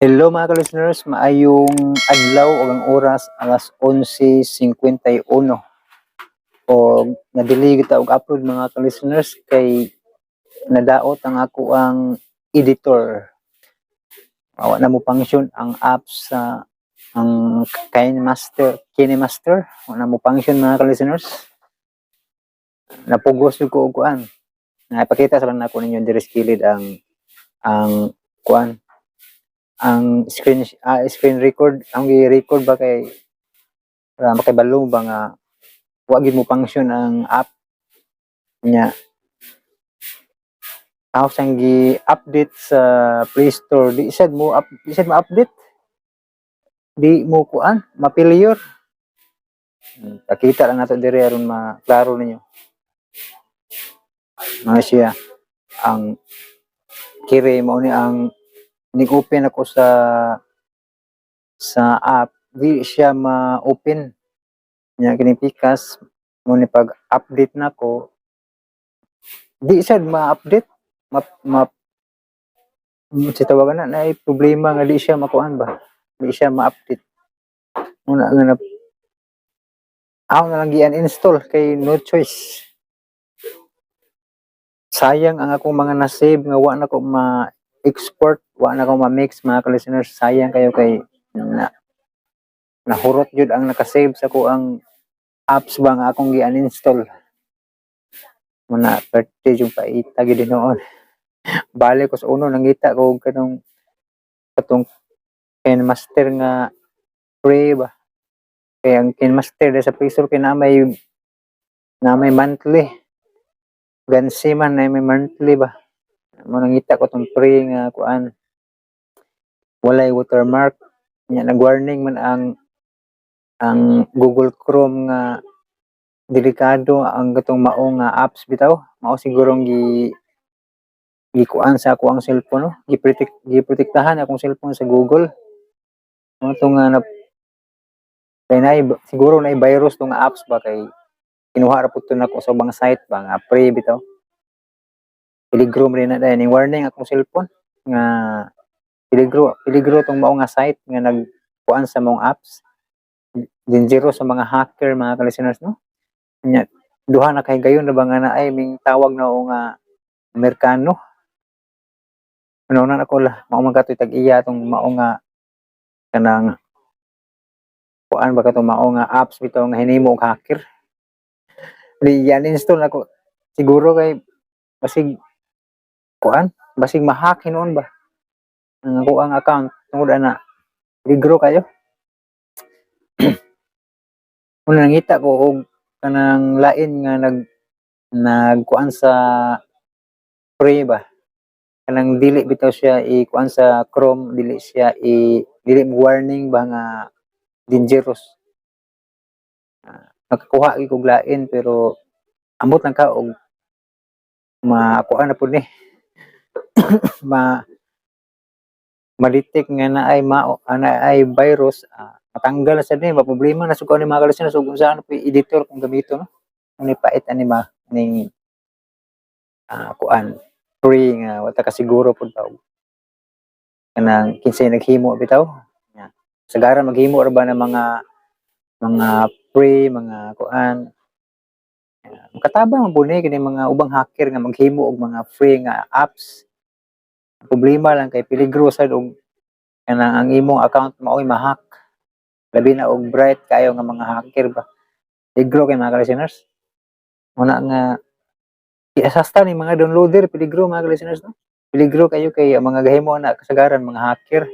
Hello mga ka-listeners, maayong adlaw o ang oras alas 11:51 o nadili kita og upload mga ka-listeners kay nadaot ang ako ang editor. Awa na mo function ang apps sa ang KineMaster, wala na mo function mga ka-listeners. Napugos jud ko og kuan. Napakita sa lang nako ninyo diri sa kilid ang kuan ang screen record ang i-record ba kay para makibalo ba nga wa gid mo function ang app nya ako sang gi-update sa Play Store di sad ma-update di mo kuan ma-failure. Pakita lang nato diri aron maklaro ninyo mga siya ang kiri mao ni ang nig-open ako sa app di siya ma-open nya kini pikas mo ni pag-update nako di sad ma-update ma sa tawagan na ay problema nga di siya makuan ba di siya ma-update muna nga na ako na lang gi-uninstall kay no choice. Sayang ang akong mga na-save nga wa na ko ma-export, wa na ko ma-mix mga ka-listeners. Sayang kayo kay nahurot jud ang naka-save sa ko ang apps ba nga akong gi-uninstall. Muna 30 yung paita gid noon. Balik ko sa uno nangita ko og katong KineMaster nga free ba. Kaya ang KineMaster sa Play Store kay na may monthly. Gansi man na may monthly ba. Mo nangita ko tong free nga kuan. Walay watermark. Nya nag-warning man ang Google Chrome nga delikado ang gatong mao nga apps bitaw. Mao sigurong gikuan sa ako ang cellphone no. Giprotektahan akong cellphone sa Google. Mo to nga na kay siguro na virus tong apps ba kay kinuha ra pud to nako sa ubang site ba nga free bitaw. Peligro man na dahil warning akong cellphone nga peligro tong mao nga site nga nagkuan sa mong apps. Dangerous sa mga hacker mga ka-listeners no. Nya duha na kay gayon na ba nga na ay ming tawag na o nga Amerikano. Ano na ako la mao man katoy tag-iya tong mao nga kanang kuan ba katong mao nga apps bitaw nga hinimo og hacker. Di yan install ako siguro kay basig kuan basig ma-hack hinuon ba ang ako ang account tungod ana peligro kayo. Una nangita ko og kanang lain nga nagkuan sa free ba kanang dili bitaw siya ikuan sa Chrome dili warning ba nga dangerous. Nakakuha gyud kog lain pero ambot lang ka og makuan na pud ni ma ma-detect nga naay virus matanggal na sad ni ba problema na suko ni mga kalusin ug unsa na editor kung gamiton no ani pait ani ning kuan free nga wa ta kasiguro pud ta kanang kinsay naghimo bitaw nya sagaran maghimo ra ba ng mga free mga kuan makatabang man pud ni kini mga ubang hacker nga maghimo og mga free nga apps. Problema lang kay peligro sad og kanang ang imong account mao'y ma-hack. Labi na og bright kayo nga mga hacker ba. Peligro kay mga listeners. Una nga iasasta ni mga downloader peligro mga listeners no. Peligro kayo kay ang mga gahimo na kasagaran mga hacker.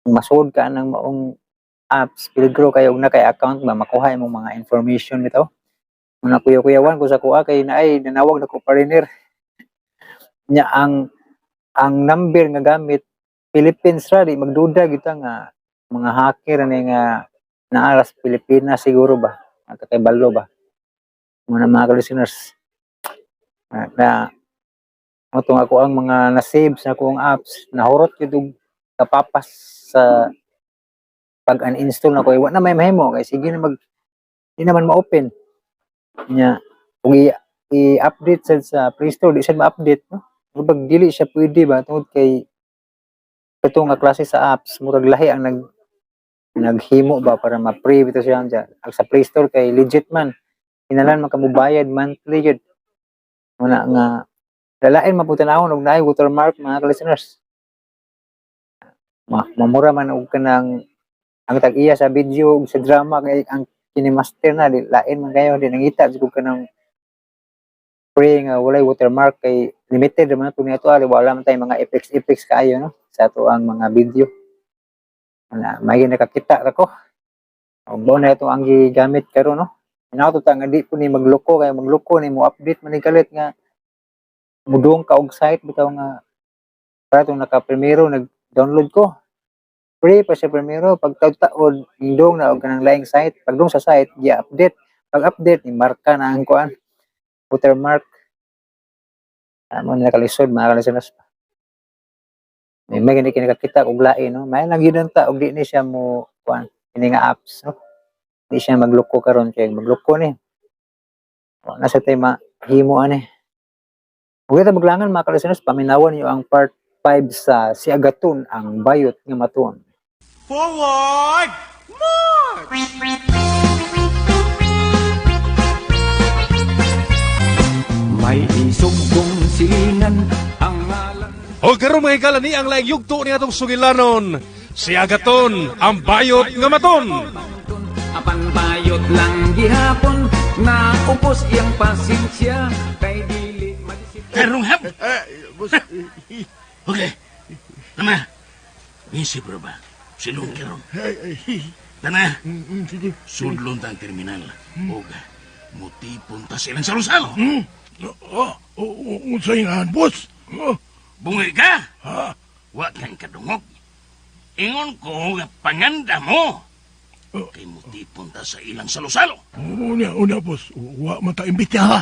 Masud ka nang maong apps peligro kayo og na kay account ba makuha imong mga information bitaw. Una kuya-kuyawan ko sa kuha kay naay nanawag na ko partner. Nya ang number nga gamit Philippines ra di magduda kita nga mga hacker ni nga naa sa Pilipinas siguro ba kay balo ba mga listeners na atong ako ang mga na-save sa akong apps nahurot gyud og kapapas sa pag-uninstall nako wa na may mahimo kay sige na di naman ma-open nya ug i-update sa Play Store di siya ma-update no pag dili siya pwede ba tungod kay ito nga klase sa apps, murag lahi ang naghimo ba para ma-free bitaw siya dyan. Ang sa Play Store kay legit man. Hinalan man kamubayad monthly yun. Muna nga, lalain maputanahon og naay watermark mga listeners. Mamura man og kanang ang tag-iya sa video ug sa drama kay ang kinimaster na di lain man kayo di nangita jud kanang free nga walay watermark kay limited man to niadto ali wala man tay mga effects kaayo no sa ato ang mga video. Ana may nakakita ra ko. Og mo na ito ang gigamit karon no. Inato ta nga di po ni magloko kay magloko ni mo update man ni kalit nga mudong ka og site bitaw nga para tong naka-primero nag-download ko. Free pa siya primero pag taud-taod indong na og kanang laing site pagdong sa site gi-update pag update ni marka na ang kuan watermark amo na nakalisod mga kalisanas may gani kinakita og lain no may lang gyud ta og di ni siya mo kuan ini nga apps no di siya magloko karon kay magloko ni nasa tema himo ani ug ita maglangan mga kalisanas paminawan niyo ang part 5 sa Si Agaton ang bayot nga maton. Forward! March! May isugong silingan ang ngalan. O karon mga higala ni ang laing yugto ni atong sugilanon. Si Agaton ang bayot nga maton. Apan bayot lang gihapon na upos iyang pasensya kay dili madisip. Karong hap. Okay. Tama. Isip ra ba? Sinong karon? Tana. Sudlon ta ang terminal. Oga. Mutipon ta silang sarusalo. Unsay nga, boss? Bungi ka? Ha? Wa kang kadungog. Ingon ko nga panganda mo. Kay mutipon ta sa ilang salusalo. Una, boss. Wa mata imbita, ha?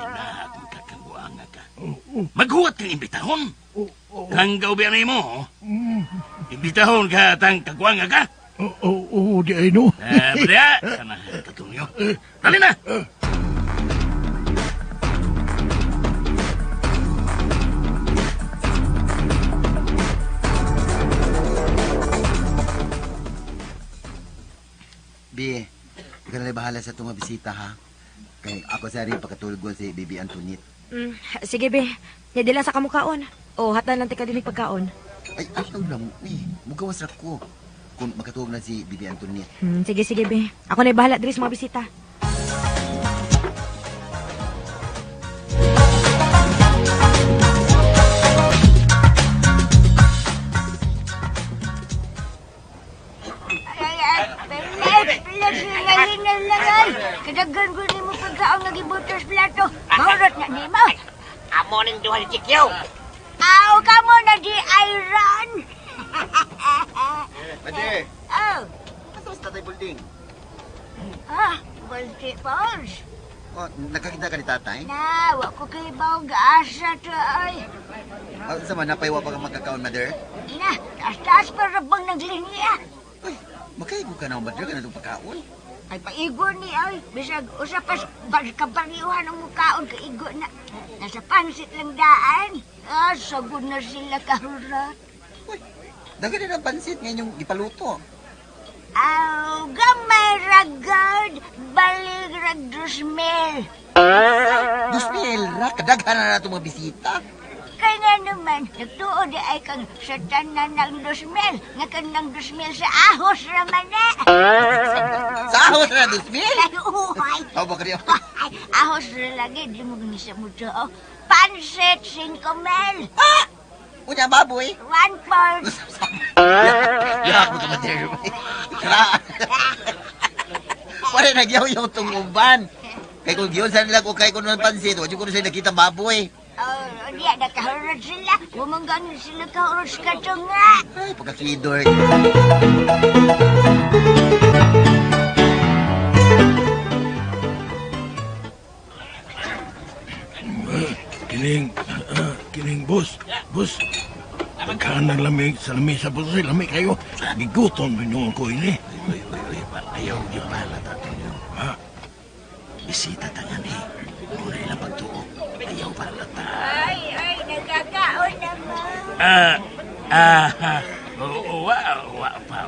Inahatong kakangguanga ka. Maghuwat kang imbitahon. Kang gaubiyari mo. Imbitahon ka tang kagwanga ka. Di ay no. Bada, kana katunyo. Dali na! Bi, ikaw na bahala sa itong bisita, ha? Kay ako sa rin pagkatulog ko si Bibi Antoinette. Sige, be. Hindi lang sa kamukaon. O, hatan lang tika din pagkaon. Ay, ayaw lang. Uy, mugawas ra ko. Kung makatulog na si Bibi Antoinette. Sige, be. Ako na bahala diri sa mga bisita. Kadagan ko ni mo pagkaon lagi butos plato. Maurot na ni mo. Amo ning duha ni Chikyo. Aw, kamo na di iron. Ate! Oh, Ito sa tatay building. Balti Pauls. Oh, nakakita ka ni tatay? Na, wa ko kay bawang gaasa to ay. Sa man, napaywa pa ka magkakaon, mother? Ina, taas-taas para bang naglinya. Uy, makaigo ka na, mother, ka na itong pagkaon. Ay, paigo ni ay. Bisag, usapas, kabariuhan ang mukaon, kaigo na. Nasa pansit lang daan. Sagod na sila kahurat. Uy, dagan na ng pansit ngayon yung ipaluto. Aw, gamay ragad, balig rag 2,000. 2,000, ra, kadaghan na na itong mga bisita. Kaya nga naman, nagtuod ay kang sa tanan ng 2,000, nga kanang 2,000 sa ahos raman na. Sa ahos na 2,000? Ay, uhay. Ako ba kayo? Ay, ahos na lagi, di mo ganisa mo to. Pansit, 5,000. Unya, baboy. 1/4. Yak mo ito, mother. Kala. Wala nagyaw-yaw itong uban. Kaya kung giyon sa nila kung kaya ko ng pansit, wala ko na sila nakita baboy. Oh, diya, nakahurot sila. Bumanggang sila kahurot sa katunga. Ay, pagkakidor. Kining, boss. Boss, pagkaan ng lamig sa lamesa, boss, ay lamig kayo. Gigutom mo nyo ko ini. Uy, ayaw di pala tato nyo. Ha? Bisita ta nga ni. Muna ilang pagtuo. Ayaw pala ta. Ay, nagkakaon naman. Wa pa.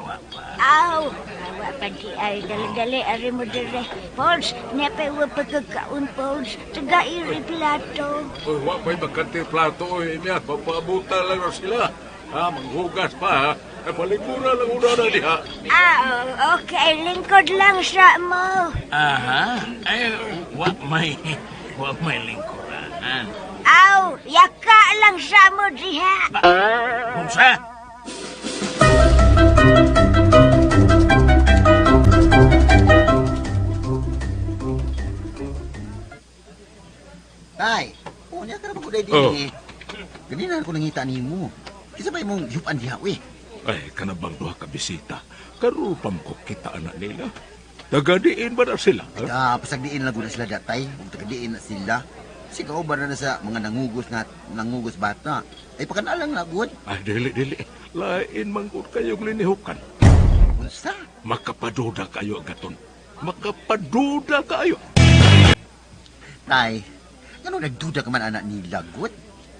Aw, awa pa di ay dali-dali ari mo dire. Pauls, napewa pagkakaon, Pauls. Taga iri plato. Uy, wa pa'y magkantir plato, oy, Emiya. Papaabutan lang na sila. Manghugas pa, ha? Palingkura lang una na diha. Okay. Lingkod lang sa mo. Aha. Ay, wa may lingkuran. Aw, yaka lang sa mo diha. Unsa? Tay, niya ka na maguday din Oh. eh. Ganina ako nangita ni mo. Kisa ba mong yupan diha, we? Ay, kanabang duha ka bisita. Karupam ko kita anak nila. Nagadiin ba na sila? Ha? Pasagdiin lang na sila datay. Huwag tagadiin na sila. Sigaw ba na sa mga nangugos bata? Ay, pakanalang na, good. Ay, dili. Lain manggod kayong linihukan. Unsa? Makapaduda kayo, Agaton. Makapaduda kayo. Tay, ano nagduda ka man anak nila, good?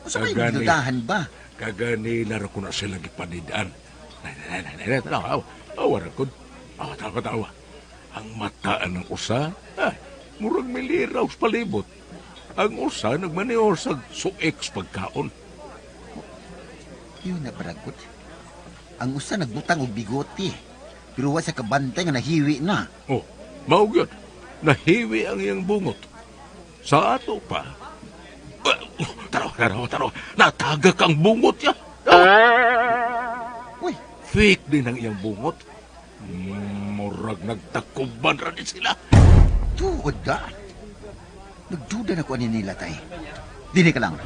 Unsa ba yung Sagani. binudahan ba? Kagani laro ko na sila gipanidaan. Nay, tanaw. Awa na ko. Tawa. Ang mataan ng usa, murag miliraw sa palibot. Ang usa, nagmanior sa sueks pagkaon. Yun na paragot. Ang usa nagbutang og bigote. Pero wa sa kabantay nga nahiwi na. Oh, maugyan. Nahiwi ang iyang bungot. Sa ato pa. Taro. Natagak ang bungot niya. Uy, Fake din ang iyang bungot. Murag nagtakuban rin sila. tuod da. Nagduda na ko ani nila, tay. Dili ka lang.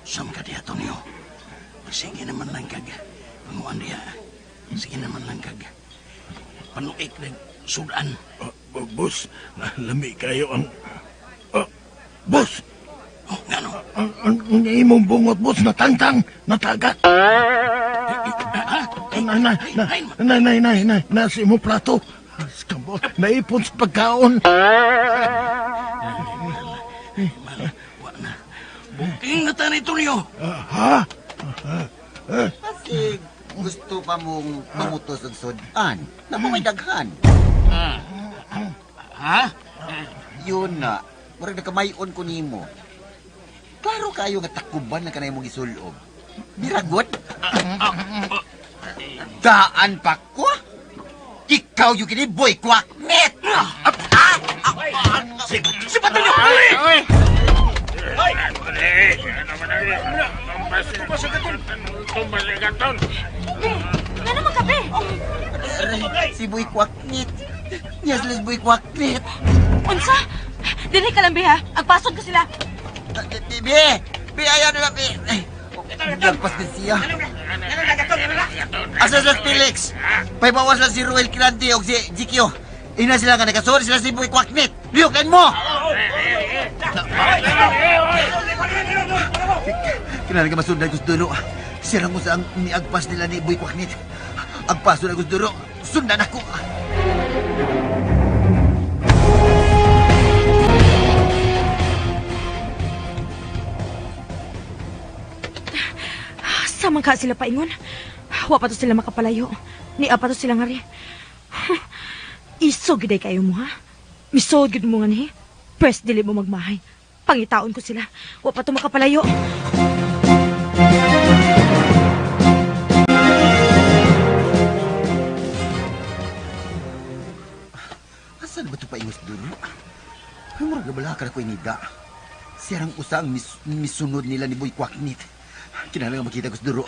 Sam ka diha, Tonyo. Sige naman lang kag. Panuan diha. Sige naman lang kag. Panuik na sudan. Boss, lami kayo ang... boss! Oh, ngano? Ang imong bungot, boss, natangtang, natagak. Nay, nasi mo plato. Skambol, naipon sa pagkaon. Wa na. Buking na tani, Tonyo. Ha? Kasi gusto pa mong pamutos og sudan. Na mo may daghan. Ha? Yun na. Murag nakamayon ko nimo. Klaro kayo nga takuban na kanay mong isulob. Biragot? Daan pa ko? Ikaw yung kini boy kwaknet! Si Patonyo! Nga naman kape. Si boy kwaknet. Yes, les boy kwaknet. Unsa? Dili ka lang, Biha. Agpasok ka sila. Bi, ayaw nila, Bi. Nagpas din siya. Asa sa Felix? May bawas lang si Ruel Kilante o si Jikyo. Ina sila nga nagkasuri sila si Boy Kwaknit. Liyukan mo! Kinala ka masundan ko sa dulo. Sirang mo sa ang niagpas nila ni Boy Kwaknit. Agpaso na ko sa dulo. Sundan ako. Samang ka sila paingon. Wa pa to sila makapalayo. Ni apa to sila nga rin. Iso giday kayo mo, ha? Misod gid mo nga ni. Pwes dili mo magmahay. Pangitaon ko sila. Wa pa to makapalayo. Asan ba ito pa ingos duro? Ay, murag na bala ka na ko inida. Sirang usang misunod nila ni Boy Kwaknit. Kinala nga makita ko sa duro.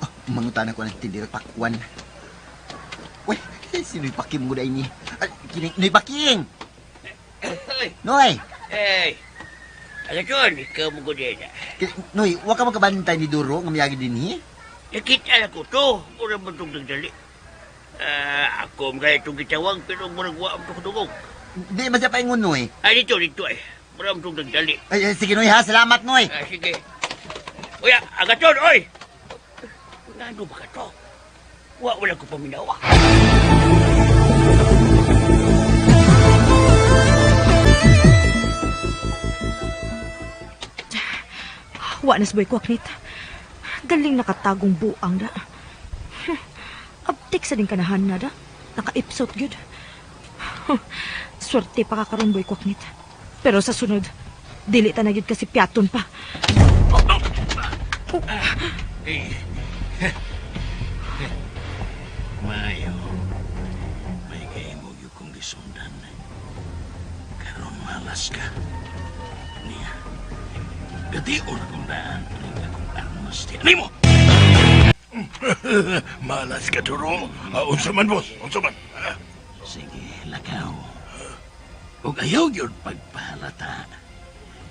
Oh, mangutan ako ng tindirang pakwan. Uy, sino'y pakim mo dahil ni? Noy paking! Noy! Hey, Agaton, ikaw mo din. Noy, wag ka magkabantay ni Duro nga miyagi din ni? Nakita ko to. Mura mo itong nagdali. Ako mga itong gitawang pero murag wa ang tukdugog. Di man siya paingon, Noy. Ay, dito eh. Mura mo itong nagdali. Ay, sige, Noy, ha? Salamat, Noy. Sige. Uya, Agaton, oy! Ano ba ka to? Wala ko paminawa. Wa na si Boy Kwaknit. Galing nakatagong buang da. Abtik sa din kanahan na da. Naka-ipsot gyud. Swerte pa kakaroon Boy Kwaknit. Pero sa sunod, dili ta na gyud kasi piaton pa. Mayo, may kayo mo yung kong gisundan. Karon malas ka. Niya, gatiyon akong daan. Aling akong armas. Tiyanay mo! Malas ka, Duro. Unsa man, boss? Unsa man? Sige, lakaw. Huwag ayaw yun pagpahalata.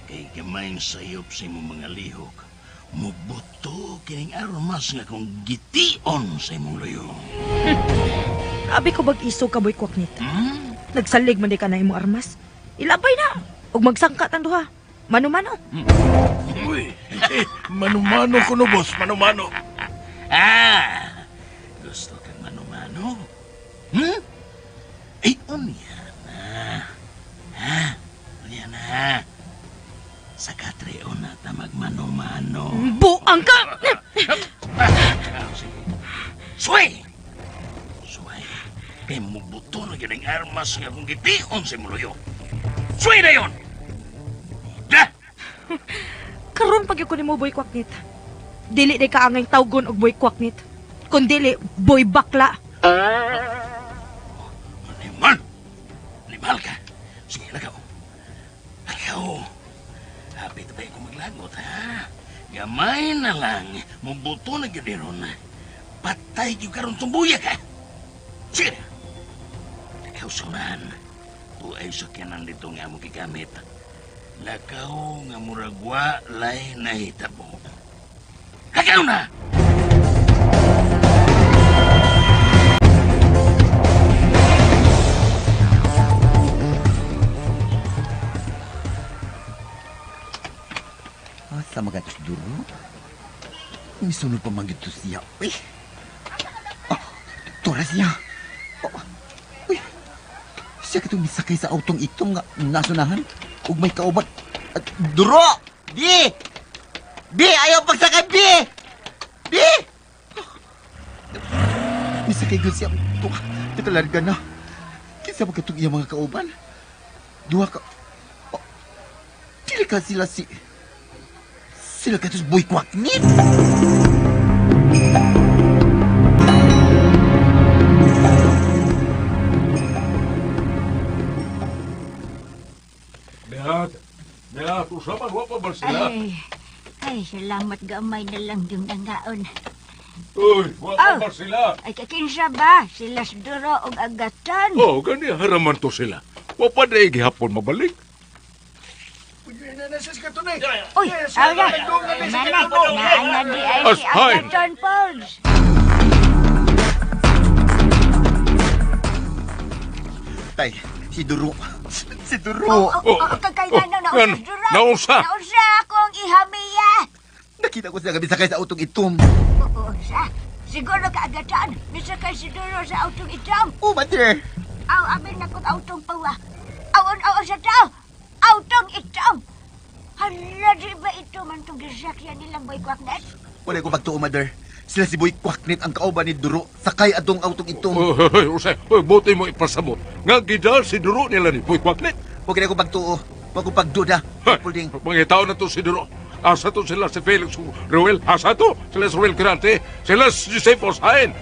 Kay kamain sayop sa imong mga lihok. Mubuto kining armas nga kung gition sa imong loyo. Abi ko bag-iso ka Boy Kwaknit. Nagsalig man di ka na imong armas. Ilabay na. Ug magsangkat ang duha. Mano-mano. Uy, manumano ko no, boss. Manumano. Gusto kang mano-mano? Ay, unya na. Unya na. Sa katreon na ta magmano-mano. Buang ka! Sige. Suway! Suway. Kaya mubuto na yun ang armas nga kung gitihon sa muloyo. Suway na yun! Da! Karon pag ko nimo Boy Kwaknit. Dili day ka angay tawgon og Boy Kwaknit. Kun dili Boy Bakla. Limal! Limal ka! Sige, lagaw. Lagaw. Hapit ba ko maglagot, ha? Gamay na lang. Mubuto na yun ron. Patay yung karon tumbuya ka. Sige. Lagaw sunan. Tuay sakyanan dito nga mo gigamit. Lakaw nga muragwa lay nahitabo. Lagaw na! Asa magatos Duro? Misunod pa man gito siya. Uy! Tora siya. Uy! Siya katong misakay sa autong itong nga nasunahan. Ug may kauban. Duro! Bi! Bi! Ayaw pagsakay, Bi! Bi! Misakay gud siya. Tekalarga na. Kinsa ba katong iyang mga kauban? Duha ka... Dili ka sila Sila katos Boy Kwaknit. Beat, usapan mo pa ba sila? Ay, salamat gamay na lang yung nangaon. Uy, wala ba sila? Ay, kakinsa ba? Sila Duro og agatan. Oh, gani haraman to sila. Wapa na gihapon mabalik. Uy, awla. Nanay, naana di ay si Ashay. Agaton Falls. Tay, si Duro. Si Duro. Kakayanan na Yan, usas Duro. naunsa? Naunsa akong ihamiya. Nakita ko siya gabi sakay sa autong itom. Oo, sa. Siguro ka agatan. Nisakay si Duro sa autong itom. Oh, mother. Aw, amin na kong autong pawa. Awon sa tao. Autong itom. Hala, di ba ito man itong gisakyan nilang Boy Kwaknit? Wala ko pagtuo, mother. Sila si Boy Kwaknit ang kauban ni Duro. Sakay adong autong itom. Usay, buti mo ipasabot. Nga gidal si Duro nila ni Boy Kwaknit. Huwag na ko pagtuo. Huwag ko pagduda. Pulding. Mga tao na to si Duro. Asa to sila si Felix Ruel. Asa to sila si Ruel Grante. Sila si Jose Forsain.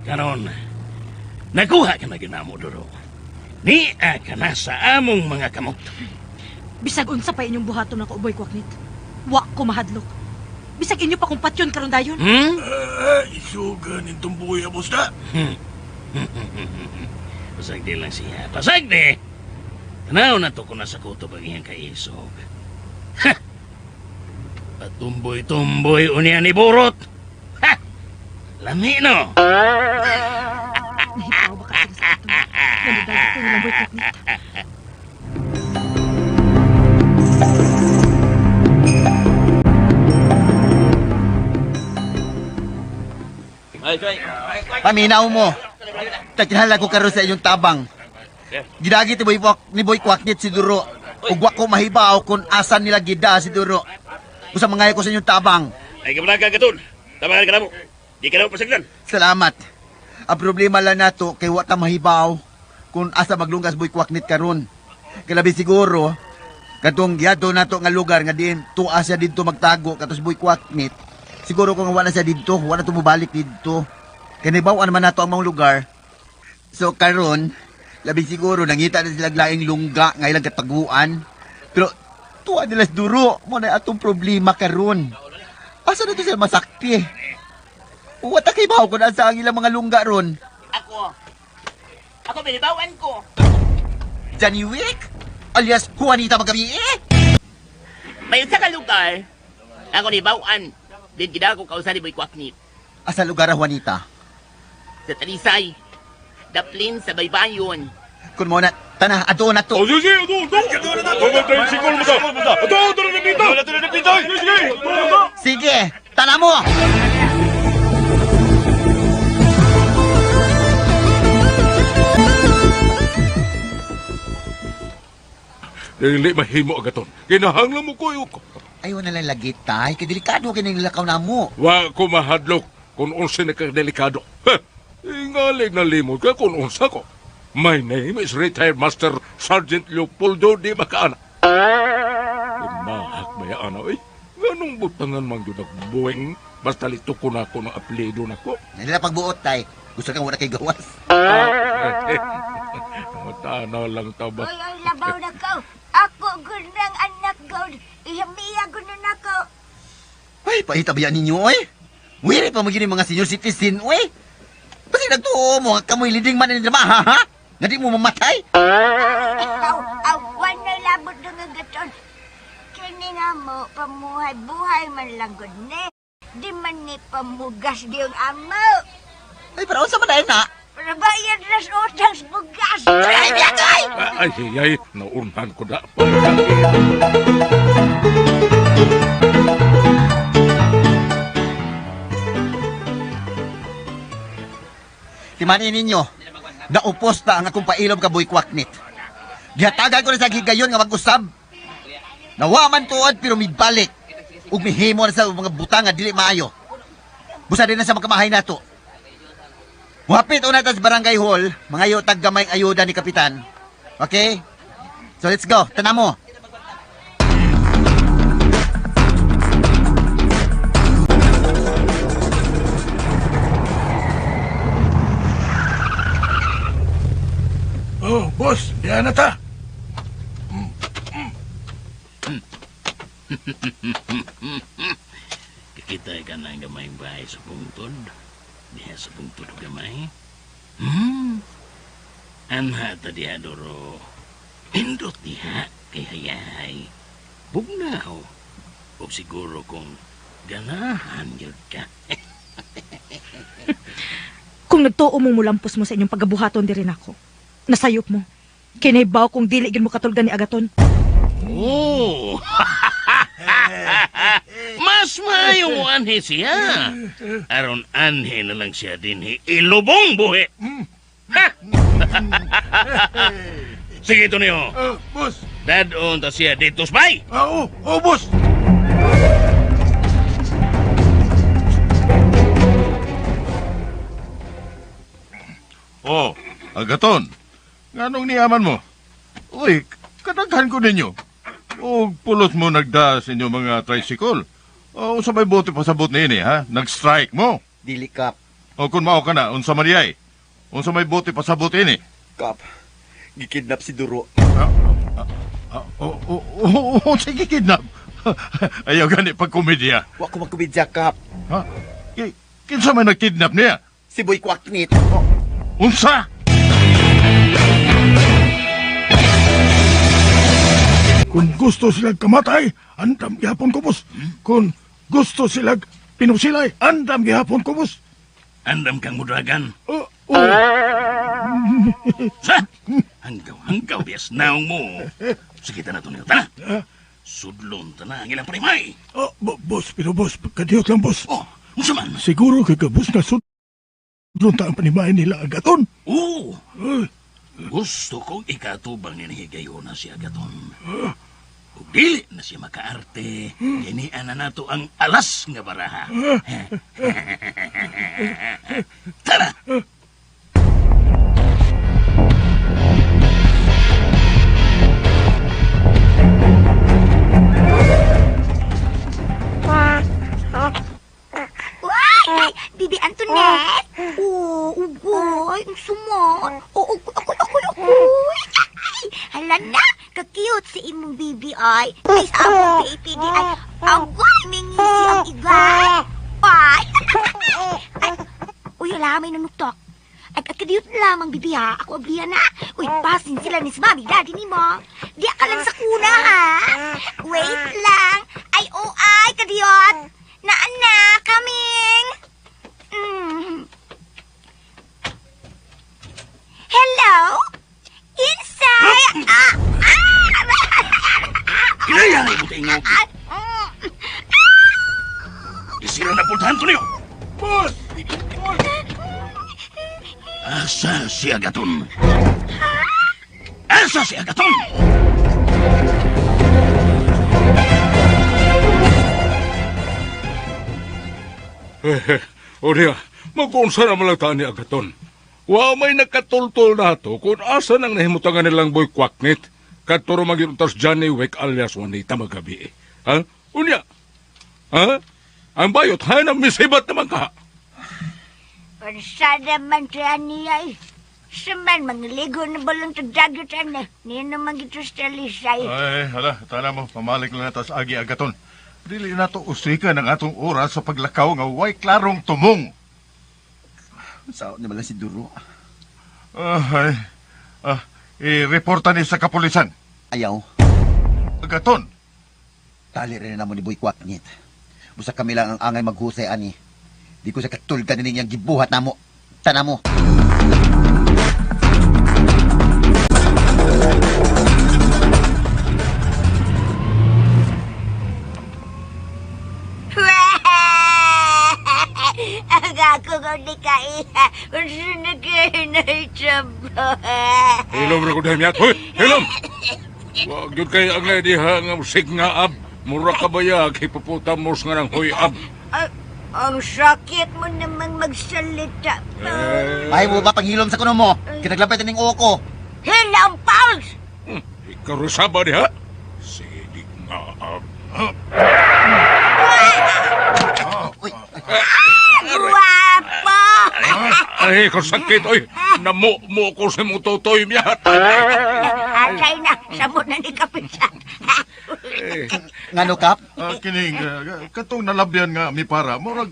Karon, nakuha ka na ginamo, Duro. Niya ka na sa among mga kamot. Bisag unsa pa inyong buhaton ako Boy Kwaknit. Wa ko mahadlok. Bisag inyo pa kung patyon karon dayon. Isugan itong buya, boss na. Pasag di lang siya. Pasag di! Tanaw na to ko na sa kuto pag iyang kaisog. Ha! Patumboy-tumboy unya ni Burot. Ha! Lami no! Nahipaw ba ka sila sa ato? Nalidagat ko nilang Boy Kwaknit. Paminaw mo. Takinala ko karon sa inyong tabang. Gidagi ni Boy Kwaknit si Duro. Ug wa ko mahibaw kung asan nila gida si Duro. Usa mangaya ko sa inyong tabang. Ay kabalaga Gaton. Tabangan ka na mo. Di ka na mo pasagdan. Salamat. Ang problema lang nato kay wa ta mahibaw kung asa maglunggas Boy Kwaknit karon. Kalabi siguro katong giyado nato nga lugar nga diin tuwa siya didto magtago katos Boy Kwaknit. Siguro kung wala siya didto, wala to mobalik didto. Kanibaw naman nato ang mga lugar. So karon, labi siguro nangita na sila laing lungga nga ilang kataguan. Pero tuwa nila Duro, mo na atong problema karon. Asa na to sila masakti? Wata kay bawo kung asa ang ilang mga lungga ron. Ako binibawan ko. Johnny Wick? Alias Juanita Magabi May isa ka lugar. Ako ni Bawan. Din gida ko kausa ni Boy Kwaknit. Asa lugar Juanita? Sa Talisay. Daplin sa Baybayon. Kun mo na, tanah, ato na to. Sige, ito. Mamatay si Kol mo ta. Ito na dito. Sige. Sige, tanah mo! Dili mahimo agaton. Kinahanglan mo ko yung... Ayaw na lang lagi, tay. Kay delikado kinilakaw na mo. Wa ko mahadlok kung unsa na kadelikado. Ha! Ingaling na limod ka kung unsa ko. My name is Retired Master Sergeant Leopoldo Di Bacana. Mahak ba yan, eh? Ganong butangan mang yun nagbuwing basta lito ko na ako ng apelido na ko. Nalila pagbuot, tay. Gusto kang wala kay gawas. Matana lang taba. Oy, labaw na ko. Ako gunang anak ko. Ihamiya gunan ako. Ay, pahitabayan ninyo, oy. Wiri pa magiging mga senior citizen, oy. Basi nagtuo mo, kamoy leading man nila ha, ha? Nga di mo mamatay? Awan na labot na nga gaton. Kini nga mo, pamuhay-buhay man lang gud ni. Di man ni pamugas di yung amo. Ay, para sa manayin na. Para bayad na sa utang sa bugas. Ay, biyakay! Ay, naunhan ko na. Timanin ninyo, naupos na ang akong pailom ka Boy Kwaknit. Gihatagan ko na sa gigayon nga mag-usab. Nawaman tuod pero midbalik. Ug mihimo na sa mga butang nga dili maayo. Busa din na sa magkamahay nato. Muhapit una ta sa barangay hall, mga yo taggamay ayuda ni kapitan. Okay? So let's go. Tanan mo. Oh, boss, diyan na ta. Kikita ka na gamay bahay sa pungtod. Diha sa pungtod gamay. Anha ta diha doro. Pindot diha kay hayay. Bugnaw. O siguro kung ganahan yun ka. Kung nagtuo mong mulampos mo sa inyong pagabuhaton di rin ako. Nasayop mo. Kinaibaw kung dili gid mo katulgan ni Agaton. Oh! Mas maayo mo anhe siya. Aron anhe na lang siya din ilubong buhi. Ha! Sige ito niyo. Boss. Dadon ta siya dito spy. Boss. Oh, Agaton. Nganong niyaman mo? Uy, kadaghan ko ninyo. O pulos mo nagda sa inyo mga tricycle. O sa may bote pasabot na ini, ha? Nag-strike mo. Dili kap. O kung mao ka na, unsa mariyay. Unsa may bote pasabot ini. Kap. Gikidnap si Duro. Sige, kidnap. Ayaw gani pag komedya. Wa ko magkubidya, Kap. Ha? Kinsa may nagkidnap niya? Si Boy Kwaknit. Unsa? Kung gusto silang kamatay, andam gihapon ko, boss. Kung gusto silang pinusilay, andam gihapon ko, boss. Andam kang mudragan. Oh. Sa? Hanggaw, bias naong mo. Sige, tana to niyo, tana. Sudlon, tana, ang ilang primay. Boss, pero boss, kadiyot lang, boss. Oh, unsa man? Siguro kay ka, boss, na Lunta ang panimahin nila, Agaton. Oo. Gusto kong ikatubang ninihigayon na si Agaton. Kung dili na siya makaarte, ginian na nato ang alas nga baraha. Tara! Why? Bibi Antoinette? Oh, ugoy. Ang sumot. Oh, ugoy. Hala na. Ka-cute si imong bibi ay. Ay, sa akong baby di ay. Agoy, mingi siyang igay. Ay. Uy, ala, may nanuktok. Ay, kadiyot lamang bibi ha. Ako abliya na. Uy, pasin sila ni mami, daddy ni mo. Di ka lang sa kuna ha. Wait lang. Ay, oh, ay, kadiyot. Na coming. Hello? Inside? Kinaya na ito tingog. Isira na puntahan ko niyo. Asa si Agaton? Asa si Agaton? O niya, magpunsa na malagtaan ni Agaton. Wa may nakatultol na to kung asa nang nahimutangan nilang boy kwaknit. Katuro maginutas Johnny Wick alias Juanita magabi. Ha? Unya? Ha? Ang bayot, ha? Nang misibat naman ka. Pansa naman siya niya eh. Saman, mangligo na balong tagdagot na. Niya naman ito sa lisay. Ay, hala, tala mo, pamalik lang natas agi Agaton. Dili na to usika ng atong oras sa paglakaw nga way klarong tumong. Sao naman lang si Duro. I-reporta ni sa kapulisan. Ayaw. Agaton, Tali rin na mo ni Boy Kwaknit. Busa kami lang ang angay maghusay ani. Di ko sa katulkan na ninyang gibuhat na mo. Tana mo. Ang ako kung di ka iha. Kung sinagay na itaba. Hilom na ko dahil miyat. Hoy! Hilom! Wag yun kay ang diha nga musik nga ab. Mura ka ba ya? Kay puputa mo nga ng hoy ab. Ang sakit mo namang magsalita. Ay mo ba panghilom sa kuno mo? Kinaglapit ning oko. Hilang Pauls! Ikaw rin saba diha? Sidik nga ab. Guwapo! Ay, kung sakit, oy. Namu ko sa mong tutoy miyat. Atay na, sabot na ni Kapitan. Ngano kap? kining, katong nalabyan nga mi para, murag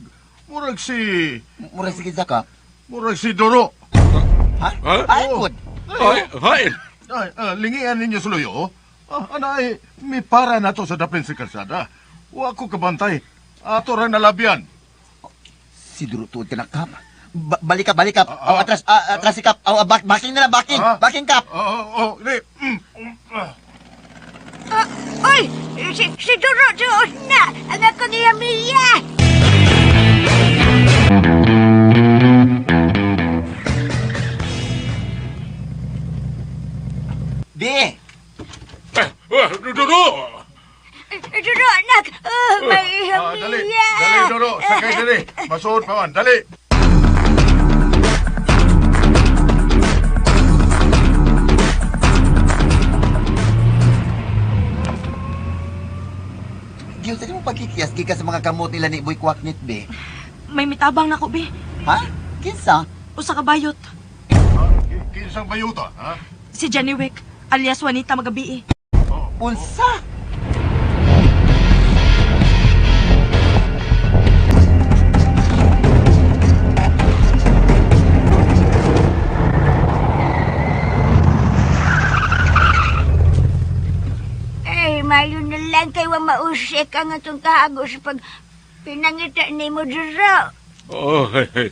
si Murag si Doro. Ha? Ha? Ay, good. Ay, hain. Lingian ninyo suluyo. Anay, mi para na to sa dapin si Kalsada. Wa ko kabantay. Ato ra nalabyan. Si Duro tuod ka na kap. Balik kap. Atras si kap. Backing na lang, backing. Backing kap. Di. Oy! Si Duro na! Ang ako ni Amiya! Di! Duro! Duro, anak! May Dali, Amiya! dali, Doro. Sakay dali. Masuod pa man. Dali. Diyo, saan mo pagkikiyas gikas sa mga kamot nila ni Boy Kwaknit, be? May mitabang na ko, be. Ha? Kinsa? Usa ka bayot. Kinsang bayuta, ha? Si Johnny Wick, alias Juanita Magabi. Unsa? Mayo na lang kay wa mausik ang atong kaagos pag pinangita ni mo Duro. Oh, hey.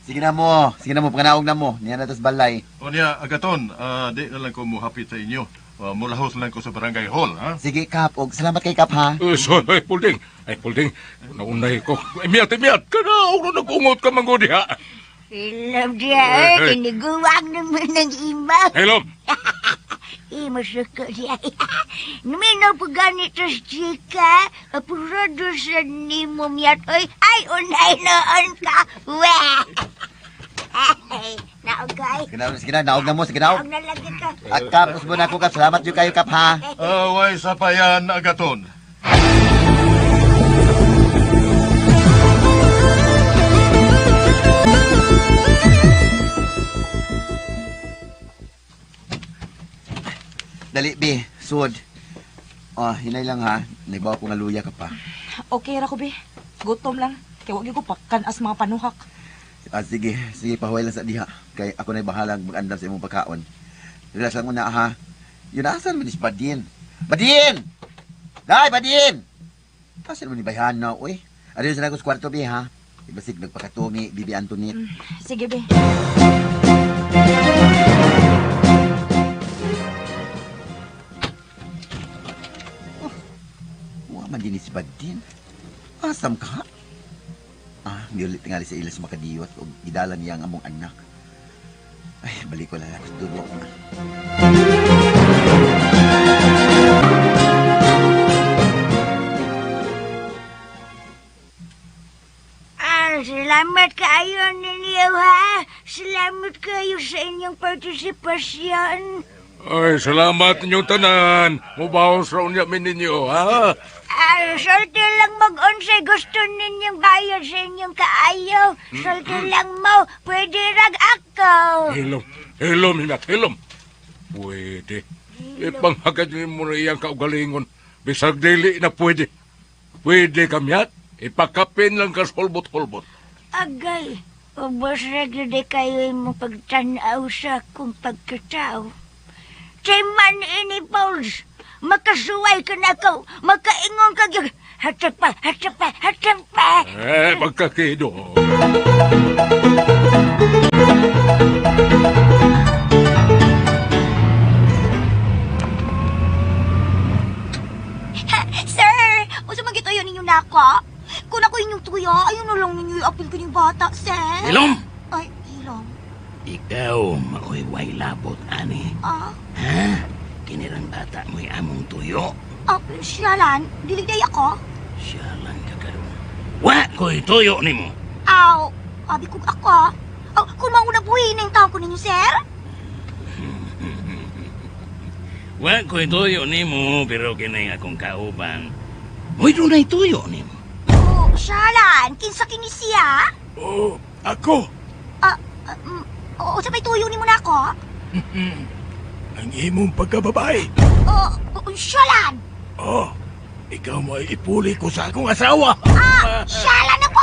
Sige na mo, pagkanaog na mo. Niyan na tas balay. O niya, Agaton, di na lang ko muhapit sa inyo. Mulahos lang ko sa barangay hall, ha? Sige, Kap. Og salamat kay Kap, ha? So, ay, Pulding. Naunay ko. Miyat. Kana, ako na nag-ungot ka manggo diha. Hilom dia, tiniguwag naman ng imaw. Hilom! Masuko siya. Numino po ganito si Chika, apurado sa nimo miyat. Ay, unay noon ka. Weh! Ay, naugay. Sige na, naog na mo, sige na. Naog na lagi ka. Kap, usbo na ko, Kap. Salamat yung kayo, Kap, ha? Way sa payan, agaton. Dali, Bi. Sud. Hinay lang, ha? Naibaw ko nga luya ka pa. Okay ra ko, be. Gutom lang. Kaya wag ko pakanas mga panuhak. Sige. Sige, pahuway lang sa diha. Kay ako na'y bahalang mag-andam sa imong pagkaon. Relax lang mo na, ha? Yun, asan mo ni si Badin? Badin! Day, Badin! Asan mo ni Bayhan na, uy? Ano yun sa nagos kwarto, Bi, ha? Ibasig nagpakatumi, Bibi Antoinette. Sige, be. Man din si Badin. Asam ka? Hindi ulit tingali sa ilas makadiyot o idala niya ang among anak. Ay, balik ko lang ako sa duro. Salamat kayo ninyo, ha? Salamat kayo sa inyong partisipasyon. Ay, salamat ninyong tanan. Mubawas raw niya ninyo, ha? Salte lang mag-unsay gusto ninyong bayad sa inyong kaayo. Salte lang mo, pwede rag ako. Hilom, hinat, hilom. Pwede. Ipanghagad niyo mo na iyang kaugalingon. Bisag dili na pwede. Pwede kamyat. Ipakapin lang ka solbot-holbot. Agay, ubos ragli kayo mo pagtanaw sa akong pagkatao. Timan ini, Pauls. Makasuway ka na ko. Makaingon ka yung hatapa. Magkakido. Sir, usa magituyo ninyo na ako. Kung ako inyong tuya, ayun na lang ninyo i-apil ko yung bata, sir. Hilom! Ay, Hilom. Ikaw, makoy-way labot, ani. Ha? Kinirang bata mo'y among tuyo. Siyalan, diligday ako. Siya lang kakaroon. Wa ko'y tuyo ni mo. Aw, abi ko ako. Kung mauna buhay na yung taon ko ninyo, sir. Wa ko'y tuyo ni mo, pero kinay akong kauban. Mo'y dunay tuyo ni mo. Siyalan, kinsa kini siya? Oh, ako. Sabay tuyo ni mo na ako. Ang imong pagkababae. Siyalan. Oh, ikaw mo ay ipuli ko sa akong asawa. Siyalan na po.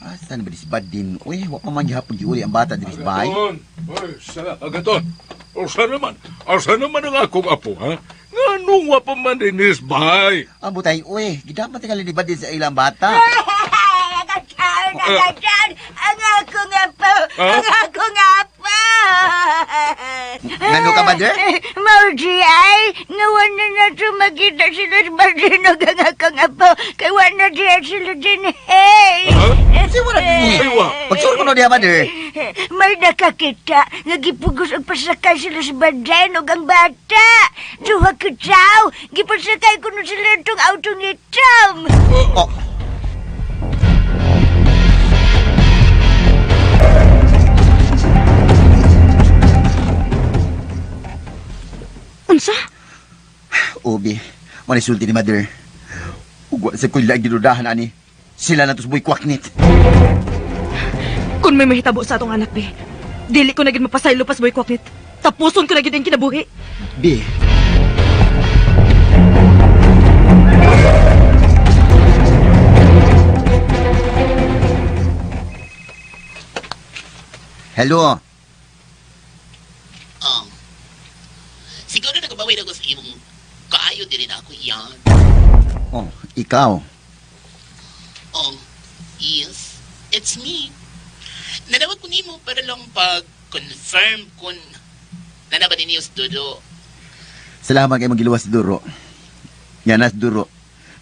Asan ba ni si Badin? Uy, wak pa man gihapon giuli ang bata diri sa bahay. Agaton. Asa naman ang akong apo, ha? Nganong wa pa man din is bahay? Ang butay, uy, gidapat tingali ni Badin sa ilang bata. Nagatan, ang akong apo. Ang akong apo. Ngano ka, Bader? Mauji ay, ngawan na to magkita sila sa Badinog ang akong apo. Kaya wala diya sila din, hey. Siwala ni. Pagsuro ko no diya, Bader. May nakakita, nagipugos ang pasakay sila sa Badinog ang bata. Duha ka tao, gipasakay ko na sila itong autong itam. Unsa? Obi, manisulti ni Mother. Ugwa sa kuy lagi gidudahan ani. Sila na tusboy kwaknit. Kung may mahitabo sa atong anak, be, dili ko na gid mapasaylo pas boy kwaknit. Tapuson ko na gid ang kinabuhi. Bi. Hello. Siguro nagbabawi na ko sa imong kaayo din na ako iyan. Oh, ikaw. Oh, yes, it's me. Nanawag ko nimo para lang pag-confirm kung Nana ba ninyo si Duro? Salamat kay magiluwas si Duro. Yan na si Duro.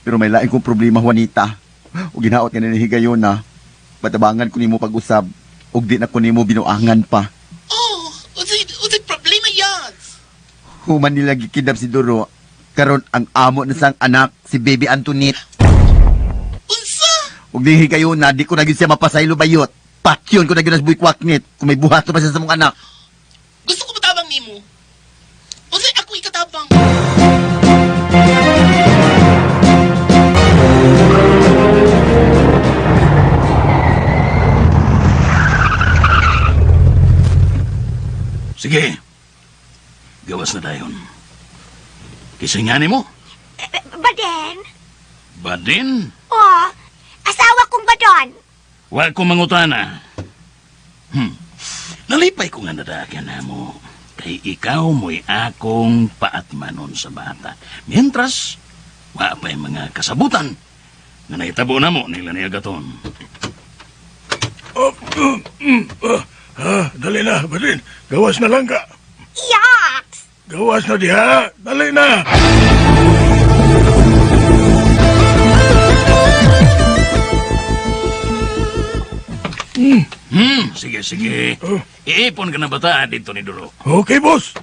Pero may lain kong problema, Juanita. O ginaot ka na ni Higayon na. Patabangan ko nimo pag-usab. O di na ko nimo binuangan pa. Oh, usay problema yan. Human nila gikidap si Duro. Karon ang amo na sang anak, si Baby Antoinette. Unsa? Ug di Higayon na, di ko na gid siya mapasaylo bayot. Patyon ko na gid buy kwaknit. Kung may buhat pa siya sa mong anak. Gusto ko matabang nimo. Usay ako ikatabang. Sige. Gawas na dayon. Kisingani mo? Baden? Badin? Oh, asawa kong badon. Wa ko mangutana. Nalipay ko nga nadaagan na mo. Kay ikaw mo'y akong paatmanon sa bata. Mientras, wa pa'y mga kasabutan nga naitabo na mo nila ni Agaton. Dali na, Badin. Gawas na lang ka. Yaks! Gawas na diha. Dali na. Sige, sige. Iipon ka na bata dito ni Duro. Okay, boss.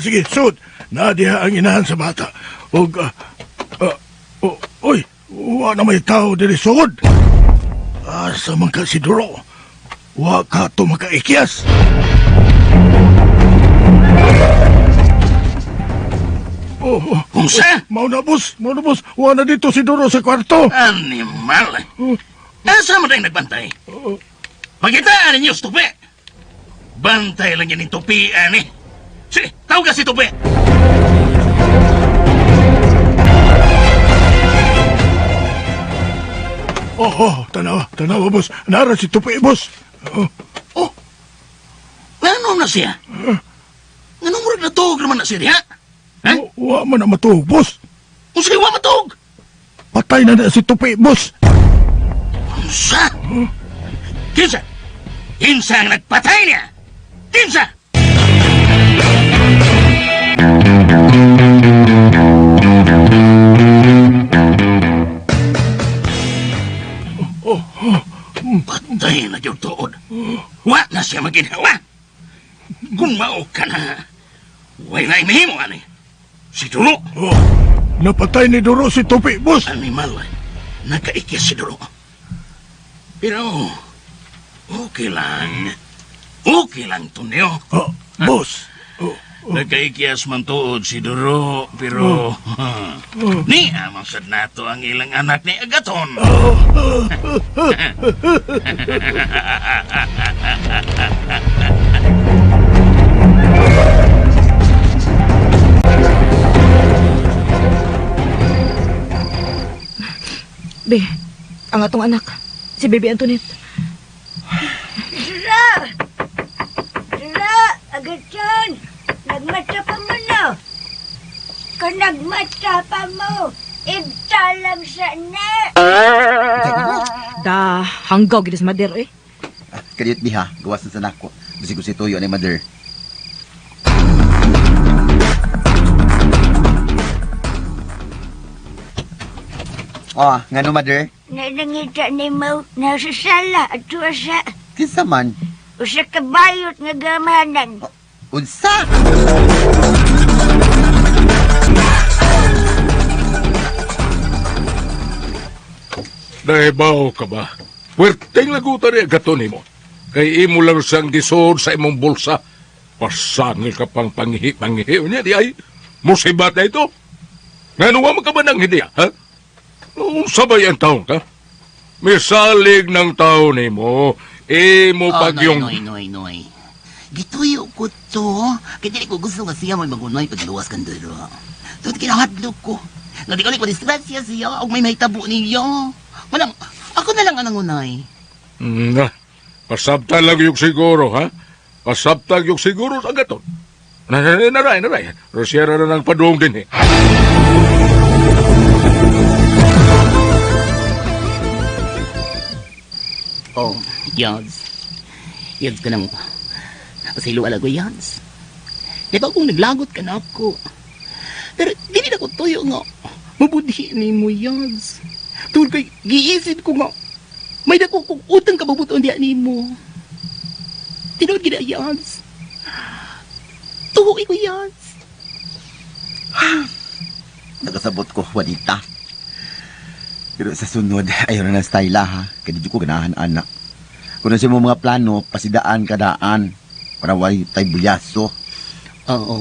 Sige, sud. Nadiha ang inahan sa bata. Oy, wa na may tao diri sud. Asa man ka si Duro. Wa ka to makaikyas. Unsa? Mauna, boss. Wa na dito si Duro sa kwarto. Animal. Asa mo tayong nagbantay? Pagitaan ninyo, stupi! Bantay lang yan yung tupian eh. Sige, tawag ka si tupi! Tanawa, boss. Nara si Tupi, boss. Oh, ano na siya? Anong murag na tuog naman na siya, ha? Ha? Wa man na matuog, boss. Kung sige, wa matuog! Patay na si Tupi, boss. Kinsa? Kinsa? Kinsa ang nagpatay niya? Kinsa? Patay na yung tuod. Wa na siya maginawa. Kung mao ka na, wala na imihimo, ani. Si Duro. Napatay ni Duro si Tupi, boss. Animal, nakaikis si Duro. Pero, okay lang. Okay lang, Tuneo. Boss. Nagkaikias man tuod si Duro, pero ni amang sad nato ang ilang anak ni Agaton. Be, ang atong anak, si Baby Antoinette. Dira, Agaton. Nagmata pa mo na. Kung nagmata pa mo, ibta lang sa na. Da, hanggaw gidas mader eh. Kadiyot biha, gawas na sa nako. Basi ko si Toyo ni mother. Oh, ngano mother? Nanangita ni mo, nasa sala at tuwasa. Kinsa man? Usa ka bayot nga gamanan. Unsa? Naibaw ka ba? Puwerteng lagutan ni Agaton mo. Kay imo lang siyang gisod sa imong bulsa. Pasangil ka pang panghihi niya, di ay. Musibat na ito. Nganuwa mo ka ba ng hindi, ha? Sabay ang taon ka? Misalig ng taon mo. Imo pag yung... Noy. Gituyo ko to. Kaya di ko gusto nga siya may magunoy pagluwas kan Duro. So, kinahadlok ko. Nga di ko ni ko disgrasya siya o may mahitabo niyo. Walang, ako na lang ang nangunay. Pasabtag lang yung siguro, ha? Pasabtag yung siguro sa Agaton. Naray. Rosyera na ng padung din, eh. Oh, Yods. Yads ka nang pasilo ala ko, Yads. Di ba kung naglagot ka na ako? Pero dili na ko tuyo nga. Mabudhi ni mo, Yads. Tungkol kay giisid ko nga. May dako kong utang kababuton diya ni mo. Tinood gina, Yads. Tuhoy ko, Yads. Nakasabot ko, Juanita. Pero sa sunod, ayaw na ng style ha. Kaya di ko ganahan, anak. Kung na siya mo mga plano, pasidaan kadaan. Para way tay bulyaso. Oo.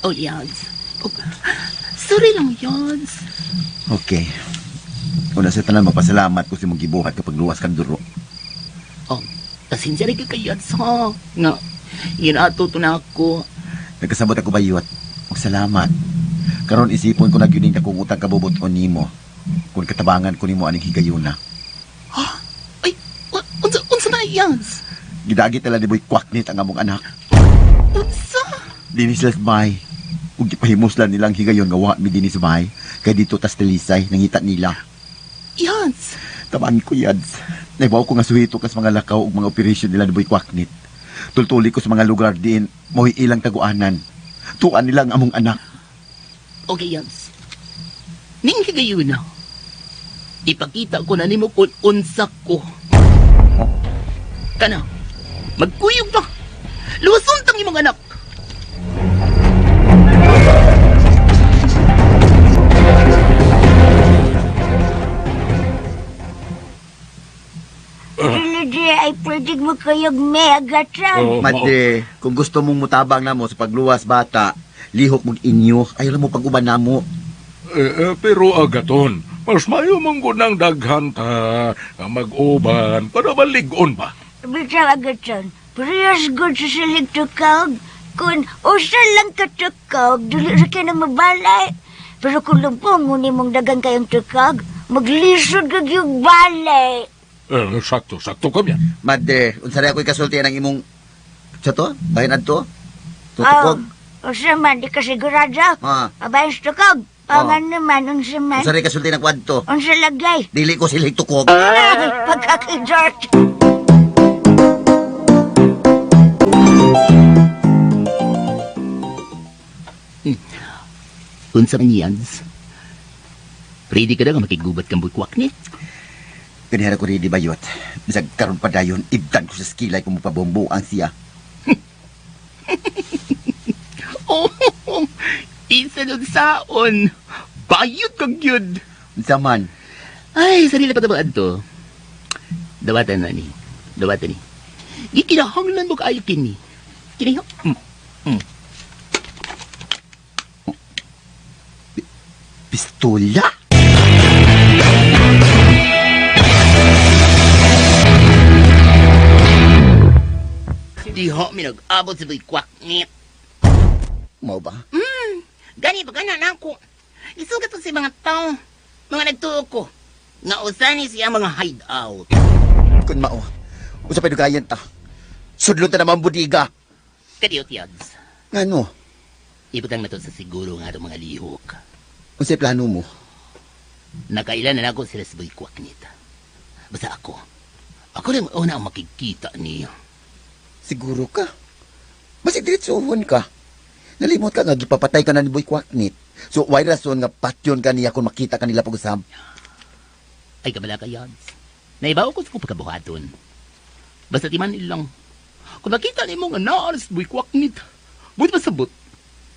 Oh, Yads. Oh, sorry lang, Yads. Okay. Una sa tanan, magpasalamat ko si mong gibuhat kapag luwas kang duro. Oh, pasensya rin ka kay Yads, ha? Nga, ginatuto na ako. Nagkasabot ako bayot. Salamat. Karon isipon ko na gyud akong utang kabubuton nimo. Kung katabangan ko nimo aning higayuna. Ha? Ay, unsa na, Yads? Gidagit tala ni Boy Kwaknit ang among anak. Unsa? Dinis las bay. Ug gipahimuslan nilang higayon nga wa mi dinhi sa bay. Kay dito tas Telisay nangita nila. Yads. Taban ko yads. Naibaw ko nga suhito kas mga lakaw ug mga operasyon nila ni Boy Kwaknit. Tultuli ko sa mga lugar diin mo'y ilang taguanan. Tuan nila ang among anak. Okay, Yads. Ning higayon na. Ipakita ko na nimo kung unsa ko. Kana, magkuyog na. Luwason tang imong anak. Dili ay pwede mo kayog megatran. Madre, kung gusto mong mutabang na mo sa pagluwas bata, lihok mong inyo, ayaw lang mo pag-uban na mo. Pero agaton, mas mayo mong gunang daghan ta mag-uban para maligon ba? Bitaw agatan, priyas good sa silig tukag. Kung usa lang ka tukag, dili ra ka na mabalay. Pero kung lumpong muni mong dagang kayong tukag, maglisod kag yung balay. Sakto ka yan. Madre, unsari ako'y kasulti ng imong... Sa to? Bahin adto? Tutukog? Usa man, di ka sigurado. Ah. Abayin sa tukag. Pangan naman, unsa man. Unsari kasulti ng kwadto? Unsa lagay. Dili ko silig tukog. Pagkakidort. Unsa man, Yads? Ready ka na nga makigubat kang Boy Kwaknit? Ganihara ko rin di bayot. Bisag karon pa dayon, ibdan ko sa skilay kung mapabombuang siya. Oh, isa nun saon. Bayot kang yun. Unsa man? Ay, sarili pa tabaan to. Dawatan na ni. Dawatan ni. Gikinahanglan mo kaayo kini. Kini, Pistola? Di ho, minag-abot sa Boy Kwaknit. Mau ba? Gani ba ganan ako? Isugat ko si mga tao. Mga nagtuo ko. Nausani siya mga hideout. Kun mao. Usa pa dugayan ta. Sudlon ta naman budiga. Kadiot, Yads. Ngano? Ibutang na to sa siguro nga itong mga lihok. Unsay plano mo? Nakailan na ako sila sa Boy Kwaknit. Basta ako. Ako lang una ang makikita niya. Siguro ka. Basig diretsohon ka. Nalimot ka nga, gipapatay ka na ni Boy Kwaknit. So, why rason nga patyon ka niya kung makita ka nila pag-usab? Ay kabala ka, Yads. Naibaw ko sa pagkabuhaton. Basta timan ilang. Kung nakita ni mo nga naalas Boy Kwaknit, buwit masabot.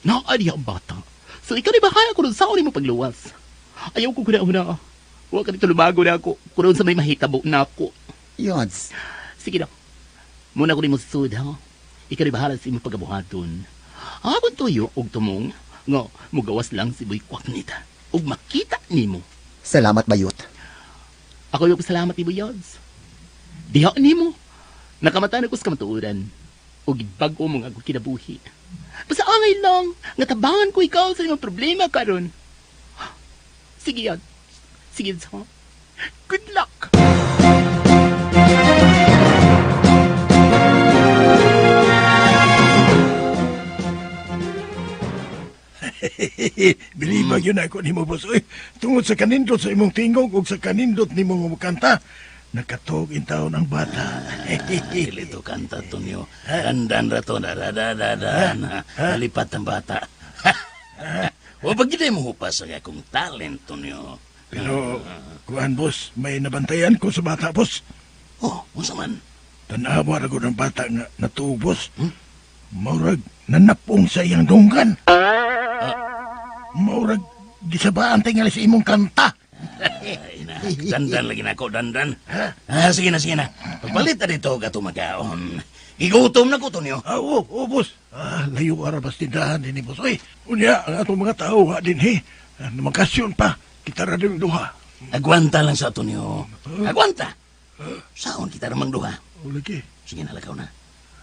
Naadi ang bata. So, ikaw ni bahala kung saan mo pagluwas. Ayaw ko kuna-una. Huwag ka nito lumago na ako. Kung sa may mahitabo na ako. Yods. Sige na. Muna ko ni mo susud, ha? Ikaw ni bahala sa imong pagkabuhaton. Akong tuyo, og tumong, nga mugawas lang si Boy Kwaknit. Og makita ni mo. Salamat, Bayot. Ako yung pasalamat ni Boyods. Diha ni mo. Nakamata na ko sa kamatuuran. O gibago mo nga ako kinabuhi. Basta angay lang. Natabangan ko ikaw sa imong problema karon. Sige yan. Sige sa. Good luck. Bilibag yun ako ni mo, boss. Uy, tungod sa kanindot sa imong tingog ug sa kanindot ni mong kanta, nakatugin taon ang bata. Ilito kanta, Tonyo. Dandan rato, dadadadadan. Nalipat ang bata. O pagkiday mo hupas ang akong talent, Tonyo. Pero, kuhan, boss, may nabantayan ko sa bata, boss. Oh, unsa man? Tanawa ako ng bata nga natuog, boss. Maurag, nanapong sa iyang dunggan. Maurag, gisabaan tingali sa imong kanta. Ay na, dandan lagi na ako, dandan. Sige na. Pagpalit na dito, gato magaon. Igutom na ko, Tonyo. Oo, boss. Layo arabas tindahan din ni boss. Uy, unya, ang atong mga tao ha din, namakasyon pa. Kita ra din duha. Agwanta lang sa Tonyo. Agwanta. Saon kita ramang duha. O, lagi. Sige na, lakaw na.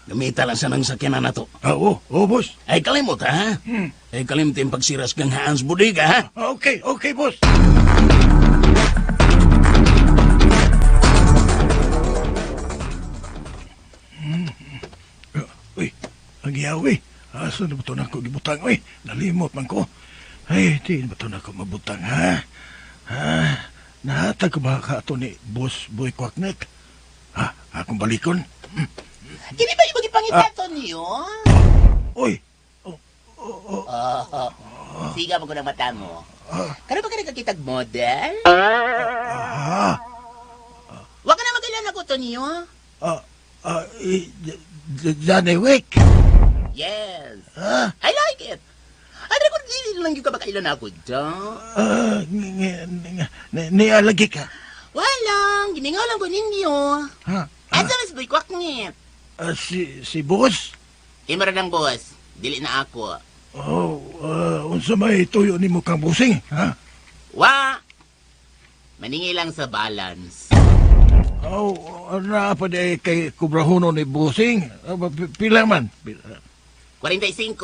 Gamita lang sa nang sakyanan na to. Oo, boss. Ay, kalimot, ha? Ay, kalimot yung pagsiras kang haans budiga, ha? Okay, boss. Uy, ang iyaw, asa na ba ito na ako gibutang, nalimot man ko. Ay, di ba ito na ako mabutang, ha? Nahatag ko ba ka ito ni Boss Boy Kwaknet? Akong balikon? Kini ba yung magipangita, Tonyo? Uy, Siga mo ko ng mata mo. Kano ba ka nagkakitag model? Wag ka na mag-ilan ako, Tonyo. Johnny Wick. Yes. I like it. Ay, ko dili lang yung kabakailan ako dyan. Nialagi ka. Walang, giningaw lang ko ninyo. Asa mas boy kwakngit. Si Boss? Imara ng boss, dili na ako. Unsa may tuyo ni mo kang busing, ha? Wa! Maningi lang sa balance. Na pa di kay kubrahono ni busing? Pila man? 45.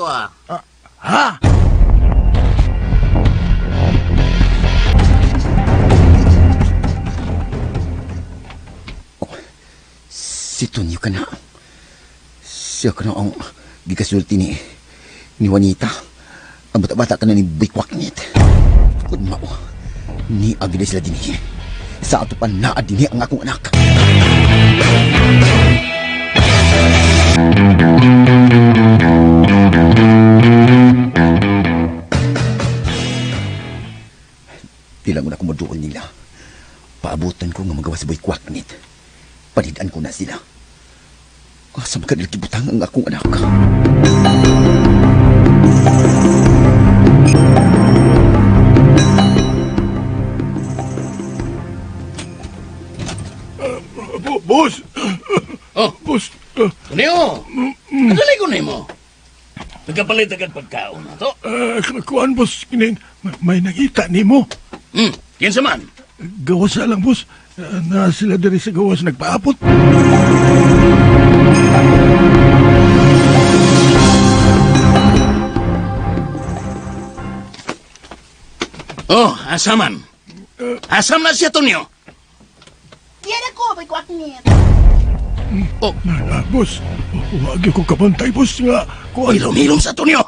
Ha? Si Tonyo ka na. Siya ka na ang gigasulti ni Juanita. Ang bata-bata ka na ni Boy Kwaknet. Kung mao, ni agilay sila din sa ato pa naa din ang akong anak. Tilang mo na kumuduol nila. Paabutan ko nga magawa si Boy Kwaknet. Palidaan ko na sila. Asa makadilkibutang ang akong anak. Boss! Boss! Tonyo! Kadali ko na mo. Nagkapalit agad pagkaon na to. Kuan, boss, kinin, may nakita ni mo. Kinsa man? Gawas na lang, boss. Na sila diri sa gawas nagpaapot. Asaman. Asam na siya, Tonyo. Yan ako, Boy Kwaknet. Boss, huwag ko kabantay, boss, nga. Kuan. Hilom-hilom sa Tonyo.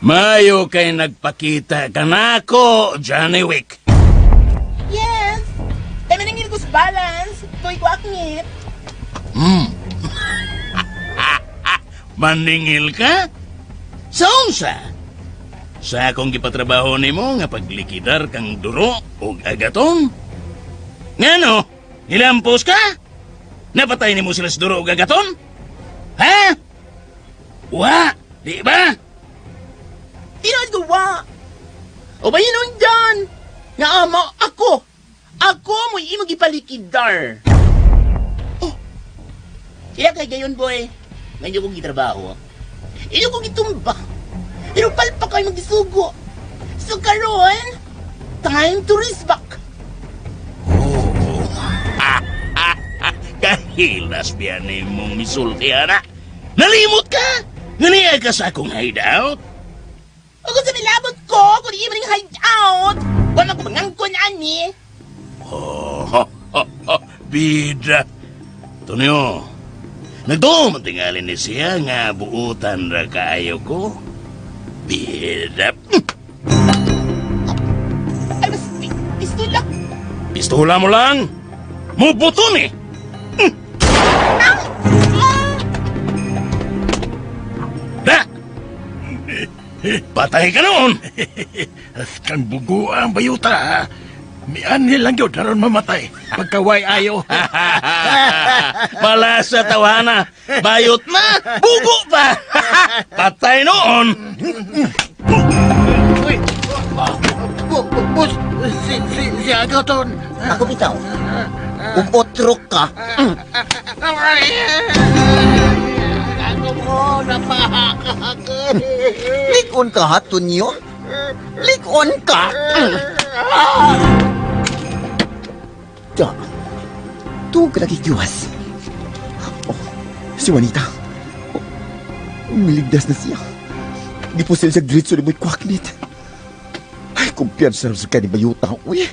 Mayo kay nagpakita ka na ako, Johnny Wick. Yes. Ay maningil ko sa balance, Boy Kwaknet. Maningil ka? Sa unsa? Sa akong gipatrabaho nimo nga paglikidar kang duro o agaton? Ngano? Nilampos ka? Napatay nimo sila sa duro o agaton? Ha? Wa, di ba? Tinood ko wa. O ba yun dyan? Nga ama, ako. Ako mo imong ipalikidar. Oh. Kaya kay gayon, boy. Ngayon kong gitrabaho. Iyo kong gitumba. Pero palpa kayo magisugo. So karon, time to race back. Kahilas biyan ni mong misulti, anak. Nalimot ka? Naniya ka sa akong hideout? O kung sa nilabot ko, kung di mo hideout, wala ko mangangkon, ani. Bida. Tonyo, nagdoon tingalin ni siya nga buutan ra kaayo ko. Bida. Ay, mas pistula. Pistola mo lang. Mubuto ni! Da! Patay ka noon! Kang bugo ang bayuta. Mianil lang yun, daron mamatay. Pagkaway ayo. Malasa tawana. Bayot na, bugo pa. Patay noon. Bus, si Agaton. Ako bitaw. Umotrok ka. Ako mo, napahakak. Likon ka, Hatunyo. Likon ka. Da. Tuwag ka nakikiwas. Oh, si Juanita. Oh, miligdas na siya. Di po sila sa gritso ni Boy Kwaknit. Ay, kumpiyansa sa kanya bayuta. Uy.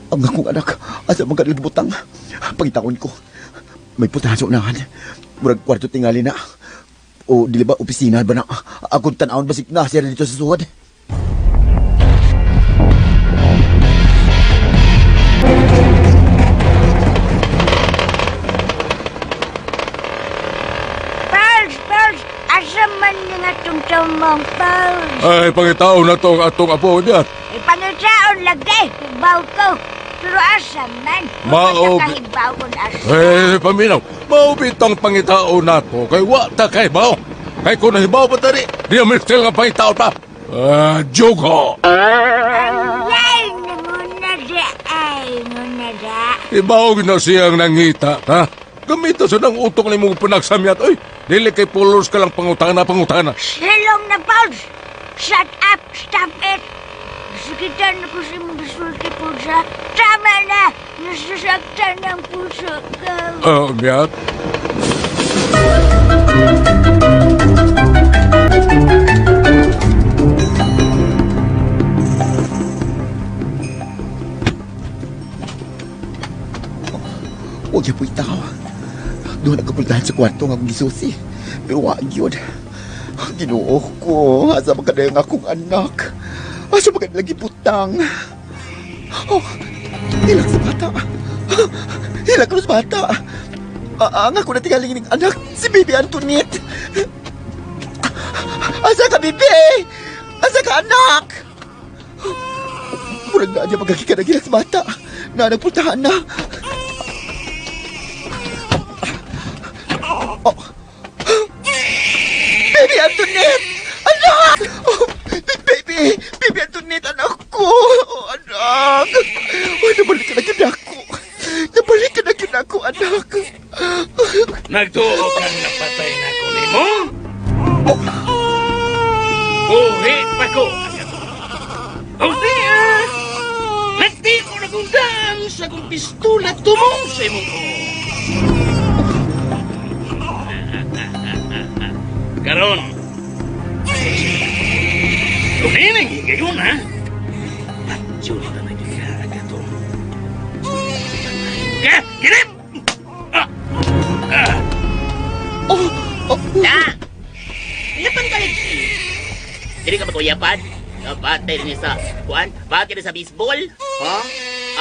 Ang akong anak, asa mga nalibutang. Pagitaon ko, may putahan sa unahan. Murag kwarto tingali na. O, dili ba, opisina ba na? Akong tanawon basik na siya dito sa suwad. Pals, asa man nga itong tamang Pals? Ay, pangitao na tong atong apo niya. Ipangitaon lagi, higbaw ko. Pero asa man, Mao- ka higbaw ko na asa. Eh, paminaw, maubitang pangitao na to. Kay wata kay bao. Kay kung nahibaw pa tari, di namin sila nga pangitao pa. Jogo! Ay, nguna da. Ibaw na siyang nangita, ha? Gamito sa nang utok ni mong pinagsamyat. Ay, dili kay pulos ka lang pangutana. Silong na Pals. Shut up, stop it. Sakitan ako sa mga sulti ko sa... Tama na! Nasasaktan ang puso ko. Miyat? Huwag niya po itaw. Doon nagkapultahan sa kwarto nga akong gisusi. Pero wag yun. Ginoo ko. Asa magkadayang akong anak. Asa magkadalagi putang. Oh, hilang sa bata. Hilang ko sa bata. Ang ako na tingaling ng anak, si Bibi Antoinette. Asa ka, Bibi? Asa ka, anak? Murag na niya magkakikanagila sa bata na nagpuntahan na. Oh. Baby Antoinette! Anak! Oh, Baby Antoinette, anak ko! Oh, anak! Oh, nabalik ka na yun ako. Nabalik ka na yun ako, anak. Nagtuo kang napatay na ko ni mo? Buhi pa ko. O siya! Nagti ko nagundang sa kong pistola tumong sa imong ko. Karon. Lumining gayon ha. Jud na nagkakato. Ka, kilip! Da! Yapan ka lagi. Dili ka ba kuyapan? Batay rin sa, kuan? Batay rin sa baseball? Ha?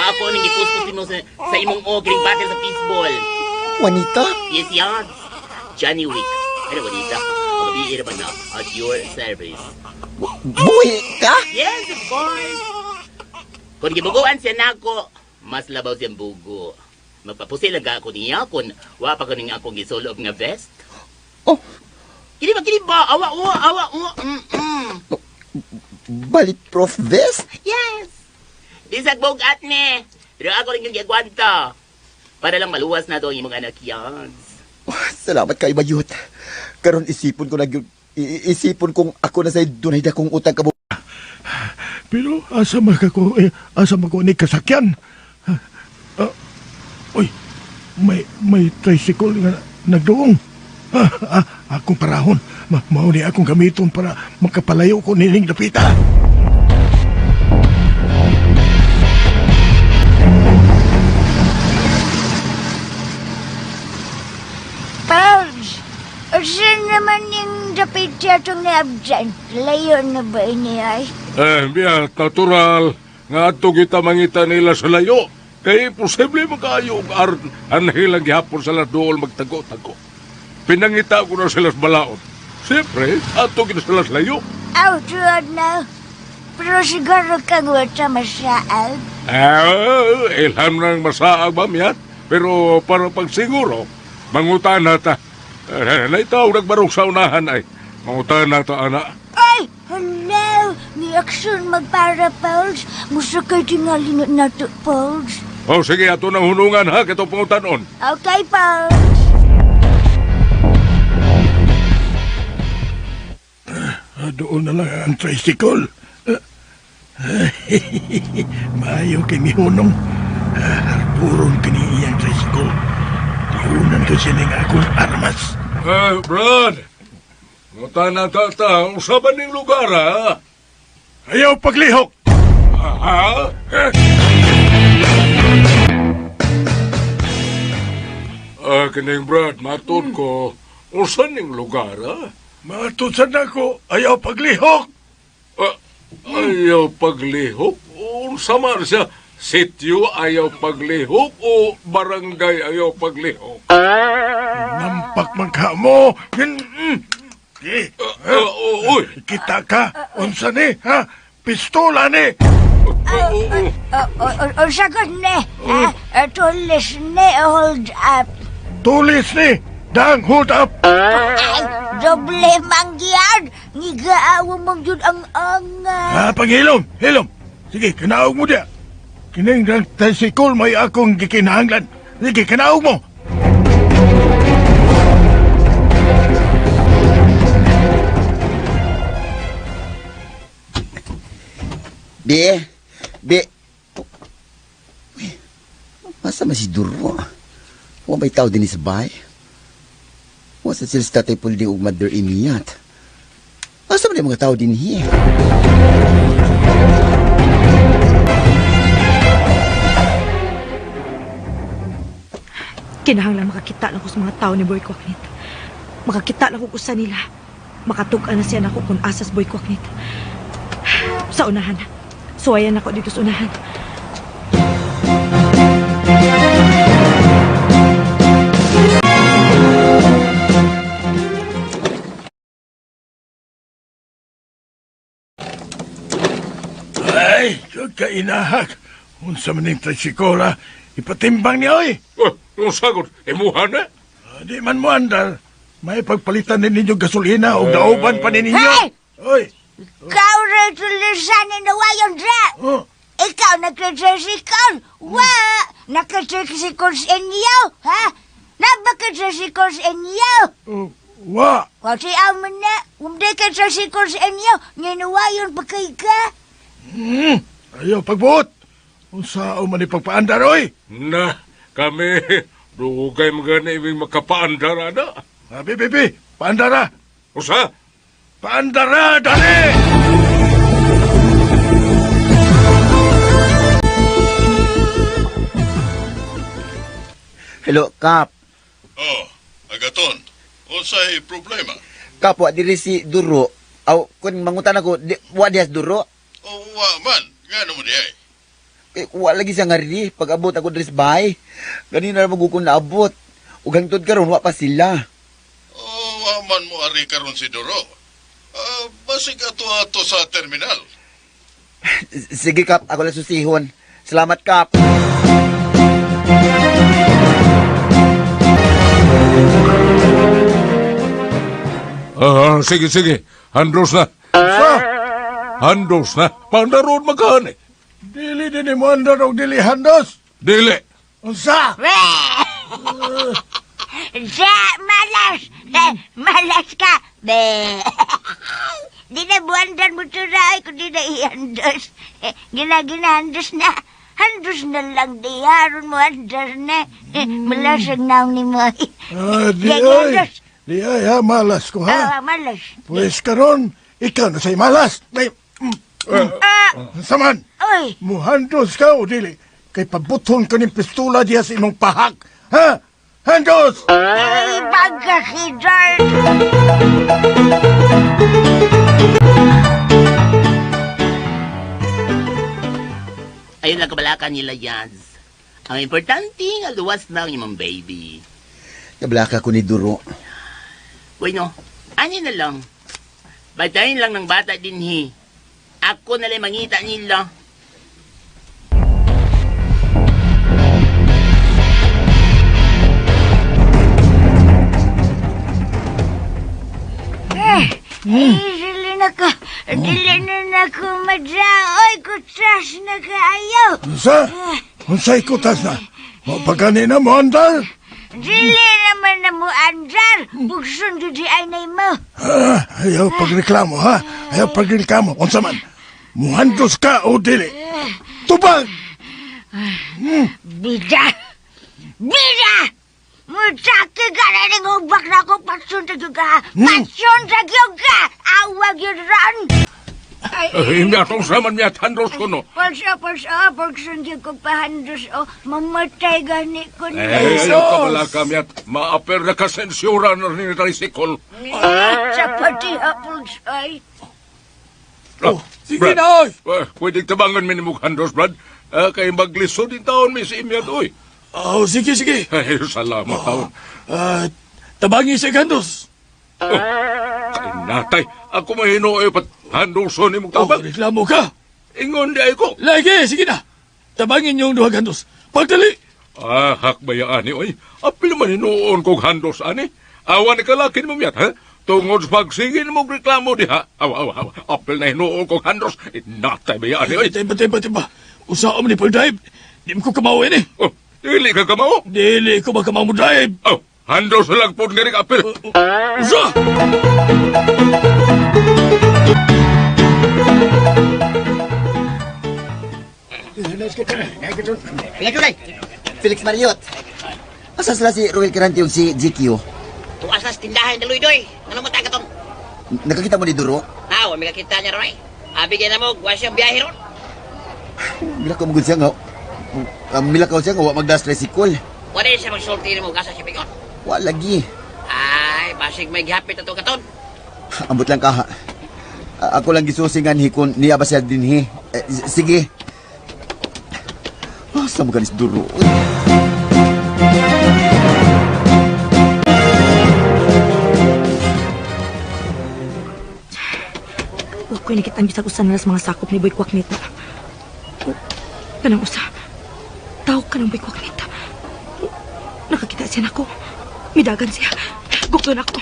Ako nang ipuspos mo sa imong ogring batay sa baseball. Juanita? Yes, yan. Johnny Wick. Ano, Juanita? Magabihin naman na at your service. Buhi ka? Yes, of course. Kung gibuguan siya na ako, mas labaw siyang bugo. Magpapusilang ka ako niya kung wapa ko nga akong gisulog nga vest. Oh, Kini ba? Awa. bulletproof vest? Yes. Bisag bugat ni. Pero ako rin yung gagwanta. Para lang maluwas na to ang imong anak yan. Oh, salamat kay Bayot. Karon isipon ko isipon kong ako na sa dunay dakong utang kabo. Pero asa magko ni kasakyan? Uy, may tricycle nga nagdoong. Akong parahon. Mauni akong gamiton para makapalayo ko niling dapita. Pals, saan naman yung dapit siya itong naabdyan? Layo na ba ini ay? Biya, natural. Nga ato kita mangita nila sa layo. Kaya posible makayo ang anhilang gihapon sa ladool magtago-tago. Pinangita ko na sila sa balaod. Siyempre, ato gina sila sa layo. Oh, tuod na. Pero siguro kang wata masaag. Ilham ng masaag ba miyat? Pero para pagsiguro, mangutan na ta. Naitaw nagbarong sa unahan ay. Mangutan na ta, anak. Ay, hello. Ni aksyon magpara, Pauls. Musakay tingali na to, Pauls. O sige, ato na hunungan ha, kito pangutanon. Okay, Pauls. Doon na lang ang tricycle. Maayo kini hunong. Harpuron kini iyang tricycle. Diunan ko siya ng akong armas. Brad! Ngutan na ta, usaban ng lugar ha? Ayaw paglihok! Ha? Kining Brad, matod ko, usan ng lugar ha? Matusan ako, ayaw paglihok! Ayaw paglihok? Unsa man siya? Sityo ayaw paglihok o barangay ayaw paglihok? Nampak man ka mo! Uy! Kita ka, unsa ni, ha? Pistola ni! O sagot ne. Tulis ne, hold up. Tulis ni! Dang, hold up! Ay, doble mangyan. Ngigaawa mong yun ang anga. Paghilom, hilom! Sige, kanaog mo dia! Kining ng tricycle may akong gikinahanglan. Sige, kanaog mo! Be. Masa masih duro? Wa may tao din sa bahay? Wasa sila sa tatay puli og mother imiyat? Masa man mga tao din hiya? Kinahanglan makakita lang ko sa mga tao ni Boy Kwaknit. Makakita lang ko sa nila. Makatug-an na siya nako kung asas Boy Kwaknit. Sa unahan. Suwayan ako dito sa unahan. Ay, ka inahak. Unsa man ning tricycle, ipatimbang niya, oy. Yung sagot, imuhan na? Di man mo andal. May pagpalitan din ninyo gasolina o dauban pa ninyo. Hey! Oy. Ikaw rin tulisan ni nawayon dra. Oh. Ikaw nagkatricycle. Wa! Nagkatricycle sa inyo, ha? Nabakatricycle sa inyo. Wa. Kasi aman na, hindi ka tricycle sa inyo. Ninawayon pa kay ka. Ayaw pagbuot. Unsa o man ipagpaandar, oy. Na, kami, dugay magana ibig makapaandara na. Bibi, paandara. Usa? Paandara, dali! Hello, Kap. Oh, agaton. Unsay problema? Kap, wa diri si Duro. Aw, kun mangutan ako, wa dihas Duro. Oh, wa man. Ngano mo di ay? Wa lagi siya nga rin. Pag-abot ako diri sa bahay. Ganina na magukon na abot. Ug hangtod karon wa pa sila. Oh, wa man mo ari karon si Duro. Basig ato sa terminal. Sige, Kap. Ako lang susihon. Salamat, Kap. Sige. Handros na. Handros na. Pandaroon magkani. Dili din mo andar og dili handos. Dili. Unsa? Sa malas. Malas ka. Be. Di na buwandan mo turay kung di na ihandos. Ginahandos na. Handos na lang di. Haron mo handos na. Malasag na ni mo. Di ay. Di ay, ha? Malas ko, ha? Malas. Pues karon, ikaw na say malas. May, saman, Oy. muhandos ka o dili. Kay pabuton ka ng pistola diya sa imong pahak. Ha? Handos! Ay, bagkakidar. Ayun lang kabalakan nila, Yaz. Ang importante nga luwas na ang imong baby. Kablaka ko ni Duro. Bueno, ano na lang. Batayin lang ng bata din Ako na lang mangita nila. Dili na ako madraoy, kutras na kaayo. Unsay kutas na? Pagkani na mo, andal? Dili naman na mo andar, bukson di ay nay mo. Ayaw pagreklamo, ha? Ayaw pagreklamo. Unsa man? Muhandos ka o dili? Tubag! Bida! Bida! Mutsake ka na ning hubak na ako, patsun sa juga. Patsun sa juga! Awag yun ron! Hindi atong saman niya tandos ko no. Pulsa, pulsun yun kong pahandos o mamatay gani ko na. Ayaw ka pala kamyat. Maaper na kasensura na ni tricycle. Sa pati ha, pulsay. Sige na, oy! Pwede tabangan mi ni Mughandos, Brad. Kay maglisod din taon mi si Imyat, oy. Sige. Ay, salamat taon. Tabangi si Gandos. Kay natay, ako mahino ay pat handoson ni Mugtabang. Reklamo ka. Ingon di ay ko. Lagi, sige na. Tabangin yung duha Gandos. Pagdali. Hakbayaan ni, oy. Apil man hinuon kong handos, ani. Awan ni kalaki ni Mumyat, ha? Tungod sa pagsigin mong reklamo diha. Awa. Apil na hinuon kong handos. Natay bayaan ni, oy. Timba. Usaom ni Pagdaib. Di mo ko kamawin eh. Oh, dili ka kamao? Dili ko ba kamaw mo Daib? Oh, handos lang po nga rin apil. Usa! Felix Mariot. Asa sila si Roel Carante yung si GQ? Tuwas na sa tindahan na Luidoy. Ano mo tagatong? Nakakita mo ni Duro? May kakita niya Roy. Abigyan na mo, guwas yung biyahe ron. Mila ka magod siya nga. Mila ka siya nga, wa magdas tricycle. Wala siya magsulti mo gasa siya pigon. Wa lagi. Ay, basig may gihapit na to katon. Ambot lang ka ha. Ako lang gisusingan hikon niya ba siya din sige. Asa mo ganis Duro? Huwag ko'y nakitang bisag usan na sa mga sakop ni Boy Kwaknita. Kanang usa. Tawag ka ng Boy Kwaknita. Nakakita siya na ako. Midagan siya. Gukton ako.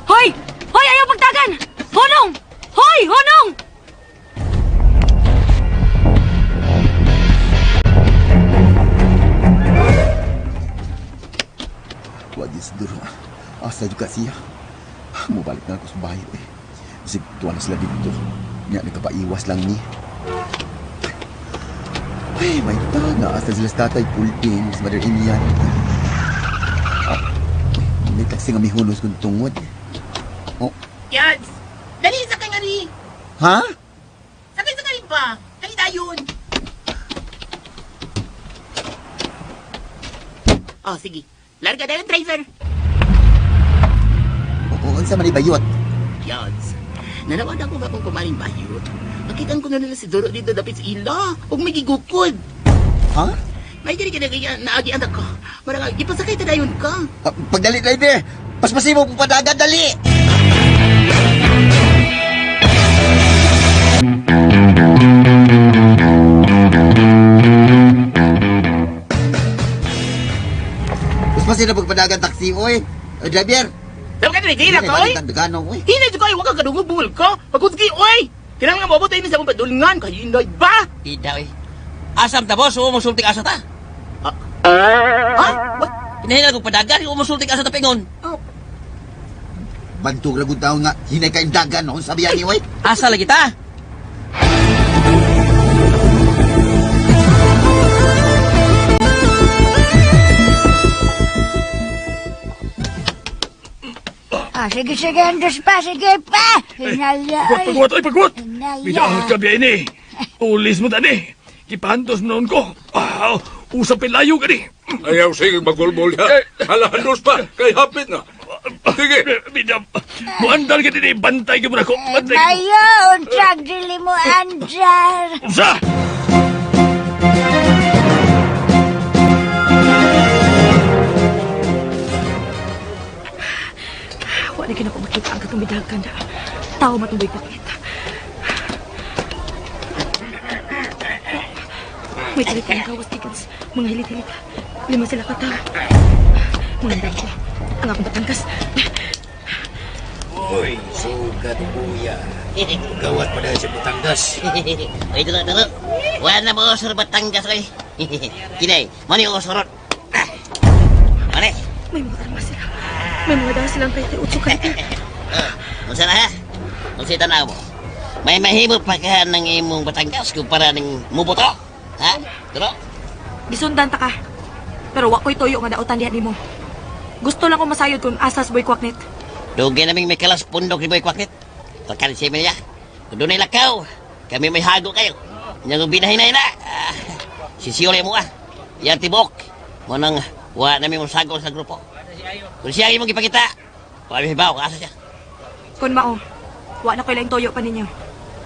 Hoy! Hoy! Ayaw magdagan! Honong! Hoy! Honong! Wadis Duro. Asa juga siya. Mubalik na ako sa bahay eh. Bisig tuwa na sila dito. Nga nagkapaiwas lang ni. Ay, may tana. Asa sila sa tatay pulping sa Mother Emian. May taksi nga may hunos kong tungod. Oh. Yads! Dali sa kanya ni! Ha? Sakay sa kanin pa! Dali tayon! Sige. Larga na yung driver. Oo, sa manibayot. Yads! Nanawad ako nga kung kumaling bayot. Nakitaan ko na nila si Doro dito dapit sa ila. Huwag may gigukod. Ha? May kaya naagi anak ko. Marang ipasakay tadayon ka. Pagdali, driver! Paspasin mo po padagan, dali! Paspasin na pagpadagan taksi, oy! Driver! Dapat ka nagkira ka, oy! Hinay ko kayo, huwag ka kadungubul ka! Pagkutki, oy! Kailangan nga mabot tayo sa akong padulingan, kaya hinay ba? Tidak, oy. Asam ta, boss, umusulting asa ta. Ha? Hinahinal ko padagan, umusulting asa ta pingon. Bantog ragod tao nga, hinay ka dagan, no? Sabi yan ni, oy! Asa lagi ta? Sige, Andos pa, sige pa. Hinaya, ay. Pagwat! Hinaya. Bidaan ka biya ini. Ulis mo tani. Kipantos noon ko. Usapin layo ka ni. Ayaw sige magulbol ha. Handos pa, kay hapit na. Sige. Bidam, muandal ka din, bantay ka mo na ko. Bantay ka mo. Mayo, unsag dili mo andar. Usa! salamat ng boy kwaknit. May salita ang gawas tickets. Mga hilit-hilit. 5 sila katao. Mangandang ko. Ang akong batangkas. Uy, sugat kuya. Gawat pa dahil sa Batangas. Ay, dulu. Wala na mo usur Batangas, oy. Kinay, mani usurot. Mani? May mga armas sila. May mga dahil silang kahit utso ka nito. Unsa na ha? Unsa tanaw mo? May mahimo pa ka ng imong Batangas kumpara ng mubuto? Ha? Dulu? Gisundan ta ka. Pero wa ko'y toyo nga dautan diha nimo. Gusto lang ko masayod kung asas boy kwaknit. Dugay naming may kalas pundok ni Boy Kwaknit. Pagkan siya niya. Kung doon ay lakaw, kami may hago kayo. Yang binahin na. Sisiyole mo Yan tibok. Mo nang wa namin mong sago sa grupo. Kung siya imong ipakita, pabihibaw, asa siya. Kung mao, wa na ko'y laing toyo pa ninyo.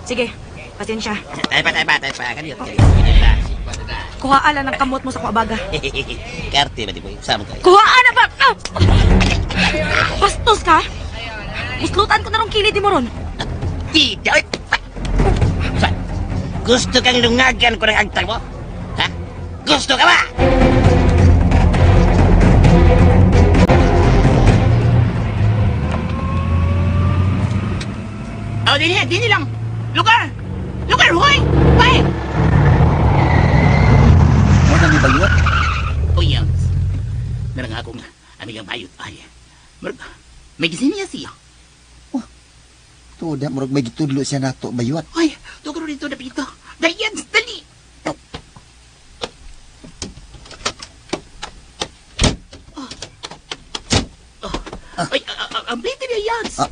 Sige, pasensya. Tay pa. Kanyo. Kuhaan lang ng kamot mo sa kwabaga. Karte ba di Boy? Sama tayo. Kuhaan na ba? Ah! Bastos ka? Buslutan ko na rong kilid mo ron. Tidak. Gusto kang lungagan ko ng agtang mo? Ha? Gusto ka ba? Oh, dini lang. Lugar, hoy! Bye! Mo na ni bayot. O yan. Narang ako nga. Ano yung bayot ay. May gising niya siya. Tuda murag may gitudlo siya nato bayot. Ay, tukaro dito na pito. Dayan, dali! Ay, ang plate niya yan. Ha?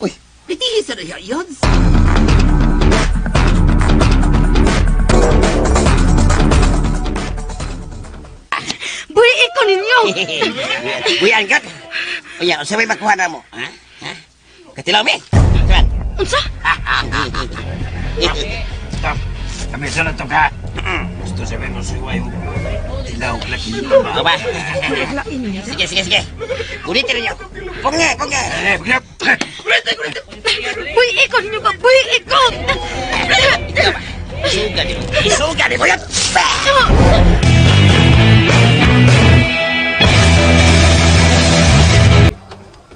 Uy, Plitihin sa niya yan. Buhiin ko ninyo! Buyan ka. O yan, sabay makuha na mo. Ha? Katilaw mi. Saan? Unsa? Stop. Kami sa nato ka. Gusto sabihin mo siwa yung tilaw laki. O ba? Lain niya. Sige. Ulitin niyo. Punga. Bigyan. Buhiin ko ninyo ba? Buhiin ko! Isuga di mo yan.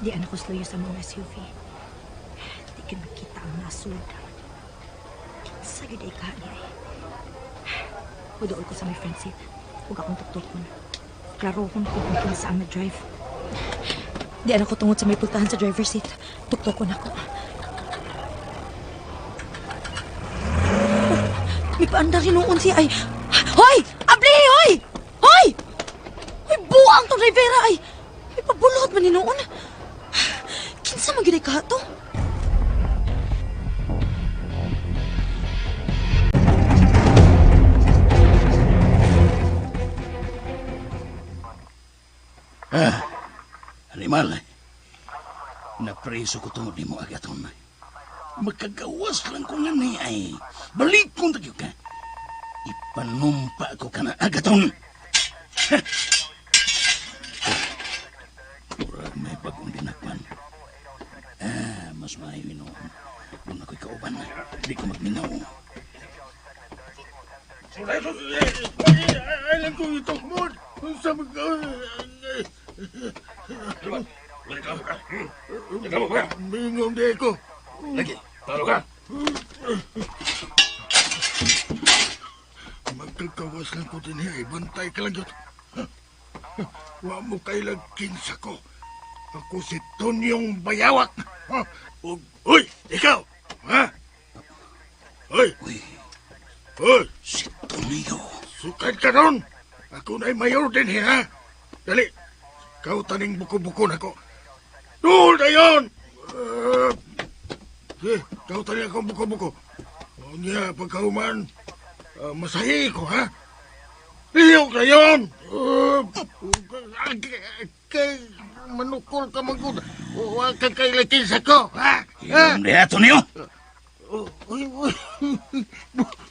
Di anak ko slow sa mga SUV. Di ka nakita ang nasuda. Sa gid ay kaani ay. Udool ko sa may front seat. Huwag akong tuktukon. Klaro kung kung saan na-drive. Di anak ko tungod sa may pultahan sa driver's seat. Tuktukon ako. May paandar hinuon siya ay. Hoy! Abli! Hoy! Hoy! Hoy, buang to Rivera ay. May pabulot man hinuon. Kinsa man gyud ka to? Animal. Napreso ko tungod ni mo agaton. Magkagawas lang ko nga ni ay. Balik kong tagyo ka. Ipanumpa ko ka na agaton. Murag may bagong dinakpan. Mas maayo noon. Kung ako'y kauban, hindi ko magminaw. Alam ko itong mood. Sa mga... Bingong di ko. Lagi, talo ka. Magkagawas lang ko din ay bantay ka lang yun. Wa mo kay lagkinsa ko. Ako si Tonyong Bayawak. Uy, ikaw! Ha? Uy! Uy! Si Tonyo. Sukad ka ron. Ako na'y mayor din, ha? Dali. Kau taning buko-buko na ko. Doon na yun! Kau taning akong buko-buko. O niya, pagkauman, masahi ko, ha? Liyok na yun! Kay manukol ka magod. Huwag kang kailakin sa ko, ha? Yung diha, Tonyo!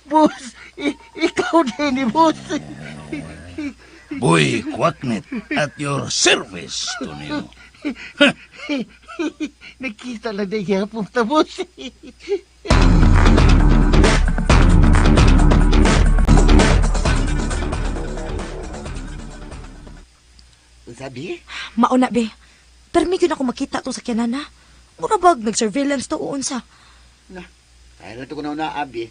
Boss, ikaw din, boss. Boy Kwaknit at your service, Tonyo. Nakita lang na yapong tabos. Sabi? Mauna, be. Permi yun ako makita to sa kyanana. Mura bag, nag-surveillance to uon sa. Na, kaya na ito ko na abi.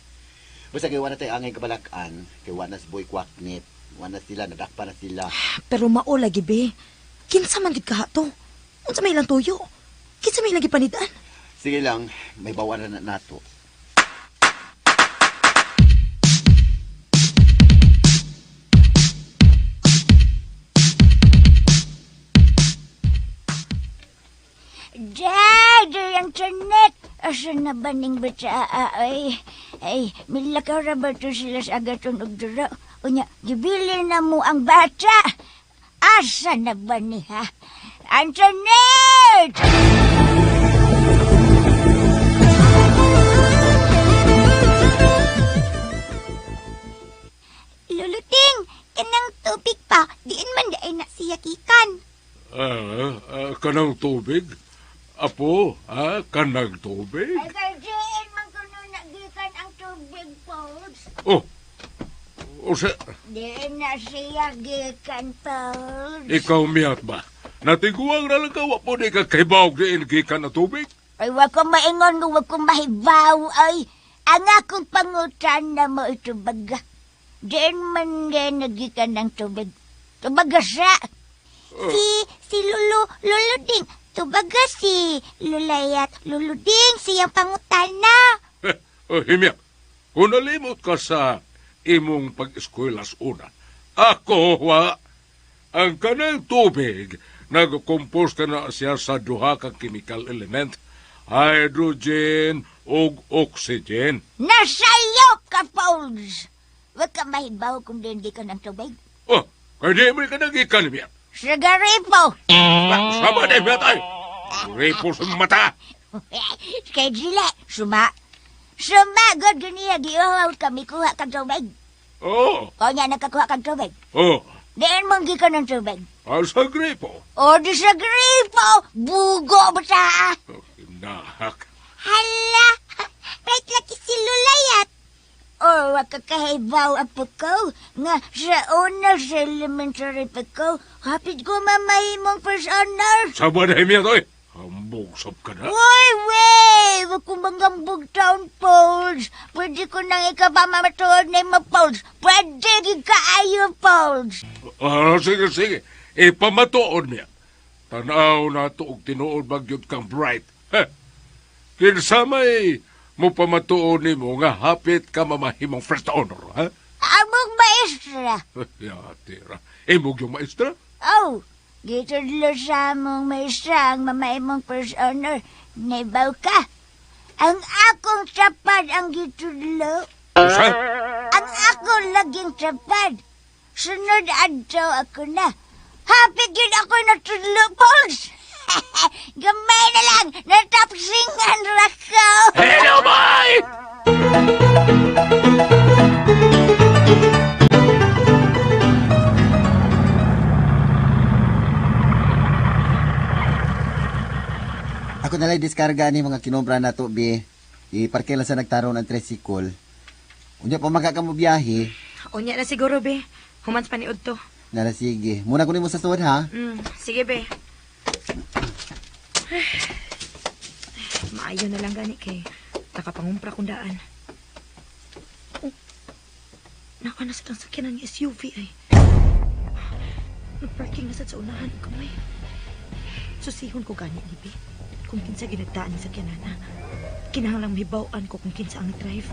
Basta kaya na tayo angay kabalakan. Kaya na si Boy Kwaknit. Wana sila, nadakpa na sila. Pero mao lagi, be. Kinsa man gid kaha to? Unsa may ilang tuyo? Kinsa may lagi panidaan? Sige lang, may bawalan na nato. Dad, ang tiyanet. Asa na ba ning batsa? Ay, milakaw ba to sila sa agaton og dura? Unya, gibili na mo ang bata. Asa na ba niya? Ang tiyanet! Luluting, kanang tubig pa. Diin man daay na siya kikan. Kanang tubig? Apo, kanang tubig? Ay, kardiin man kuno nagikan ang tubig, Pauls. Oh, o sa... Di na siya gikan, Pauls. Ikaw miyat ba? Natiguang na lang ka, wapo di ka kaibawag diin gikan na tubig? Ay, wag ko maingon kung wag ko mahibaw, ay. Ang akong pangutan na mo ito baga. Diin man din nagikan ng tubig. Tubaga siya. Si Luluding. Tubaga si Lulayat. Luluding, siyang pangutana. Himyak, kung nalimot ka sa imong pag-eskwela sa una, ako, ang kanang tubig, nag-compose ka na siya sa duha ka chemical element, hydrogen o oxygen. Nasayo ka, Pauls. Wag ka mahibaw kung hindi ka ng tubig. Oh, kaya di mo ka nagikan, Himyak. Sa garipo. Sama na, Himyak, ay. Ripo sa mata. Kaya dila, sumagod ganiya, giuhaw kami kuha kang tubig. Oh. O nga nakakuha kang tubig. Oh. Diyan mong gikan ng tubig. Sa gripo. O di sa gripo, bugo ba sa? Nahak. Hala, right laki si Lulayat. O wakakahibaw apo ko, nga sa una sa elementary pa ko, hapit ko mamahimong first honor. Sama na, Himyak, ay. Hambog sab ka na. Uy, wey! Wag kong manggambog taon, Pauls. Pwede ko nang ikapamamatuod na mo, Pauls. Pwede kikaayo, Pauls. Sige. Ipamatuod niya. Tanaw na ito og tinuod bagyod kang bright. Kinsa may mo pamatuod ni mo nga hapit ka mamahimong first honor, ha? Among maestra. Tira. Imog yung maestra? Oh, gitudlo sa among maestra ang mamaimong first honor. Naibaw ka. Ang akong sapad ang gitudlo. Sa? Ang akong laging sapad. Sunod adto ako na. Hapit yun ako natudlo, Pauls. Gamay na lang, natapsingan rakaw. Hello, boy! Ako nalang diskarga ni mga kinombra na to, be. Iparke lang sa nagtaroon ng tricycle. Unya pa magkakamo biyahe. Unya na siguro, be. Humans paniod to. Nala, sige. Muna kunin mo sa suod, ha? Sige, be. Maayo na lang gani kay nakapangumpra kong daan. Oh, naka na sa sakyanan ng SUV ay. Nag-parking na sa unahan kamay. Susihon ko gani, Libi. Kung kinsa ginagdaan ni sakyanan na. Kinahanglang mibawaan ko kung kinsa ang drive.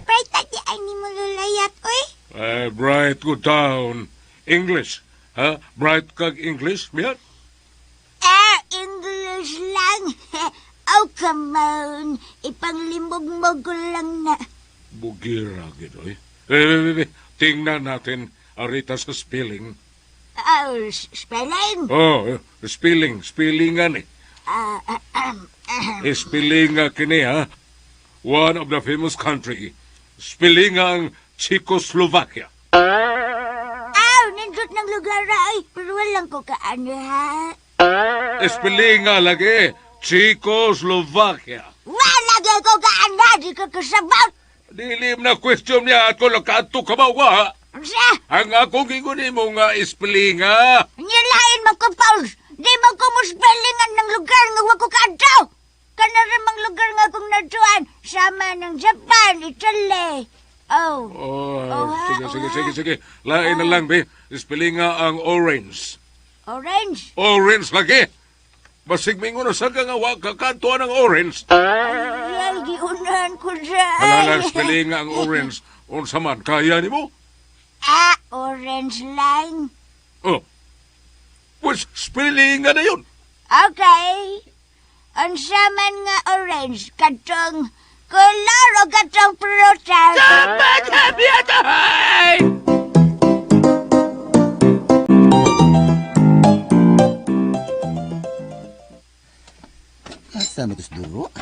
Bright tadi ay ni mo lulayat, oy. Bright, go down. English. Ha? Bright kag English, miyat? English lang. Oh, come on. Ipanglimbog-mog ko lang na. Bugira, ginoy. Tingnan natin arita sa spelling. Oh, spelling? Oh, spellingan eh. Spelling kini, ha? One of the famous country. Spelling ang Czechoslovakia. Nindot ng lugar ay. Pero walang ko kaano ha. Espelinga lagi. Czechoslovakia. Wala ko kaano. Di ka kasabot. Dilim na question niya at kung nakato ka ba wa? Sa? Ang akong gingunin mo nga espelinga. Nyalain mo ko, Pauls. Di mo ko muspelingan ng lugar nga wako kaadto. Kanaramang lugar nga kong natuan. Sama ng Japan, Italy. Oh. Sige. Lain na lang, be. Espelinga ang orange. Orange? Orange lagi. Basig mingo na sa nga wa kakantuan ng orange. Ay, giunahan ko dyan. Halalang espelinga ang orange. Unsa man, kaya ni mo? Orange line. Oh. Pues, espelinga na yun. Okay. Ang saman nga orange, katong color o katong prutas. Sabi atay! Asa mo tos duro?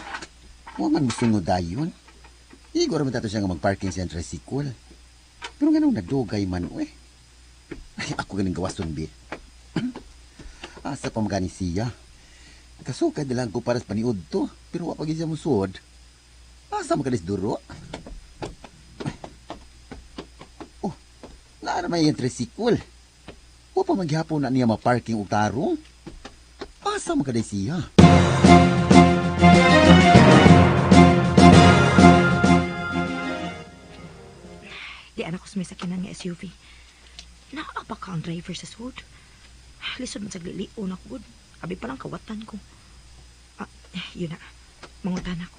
Huwag man musungod dayon. Igor man tato siya nga mag-parking siya ng tricycle. Pero nga nung nagdugay man, uy. Ay, ako ganing gawason, be. Asa pa magani siya? Kasukad lang ko para sa paniod to, pero wapag siya musod. Asa magalis duro? Oh, naara may yung tricycle. Wapa maghapon na niya ma-parking og tarong. Asa magalis siya? Di anak ko sumisakinan nga SUV. Naapa ka ang driver sa sud. Lisod man saglilio na ko. Abi pa lang kawatan ko. Yun na. Mangutan ako.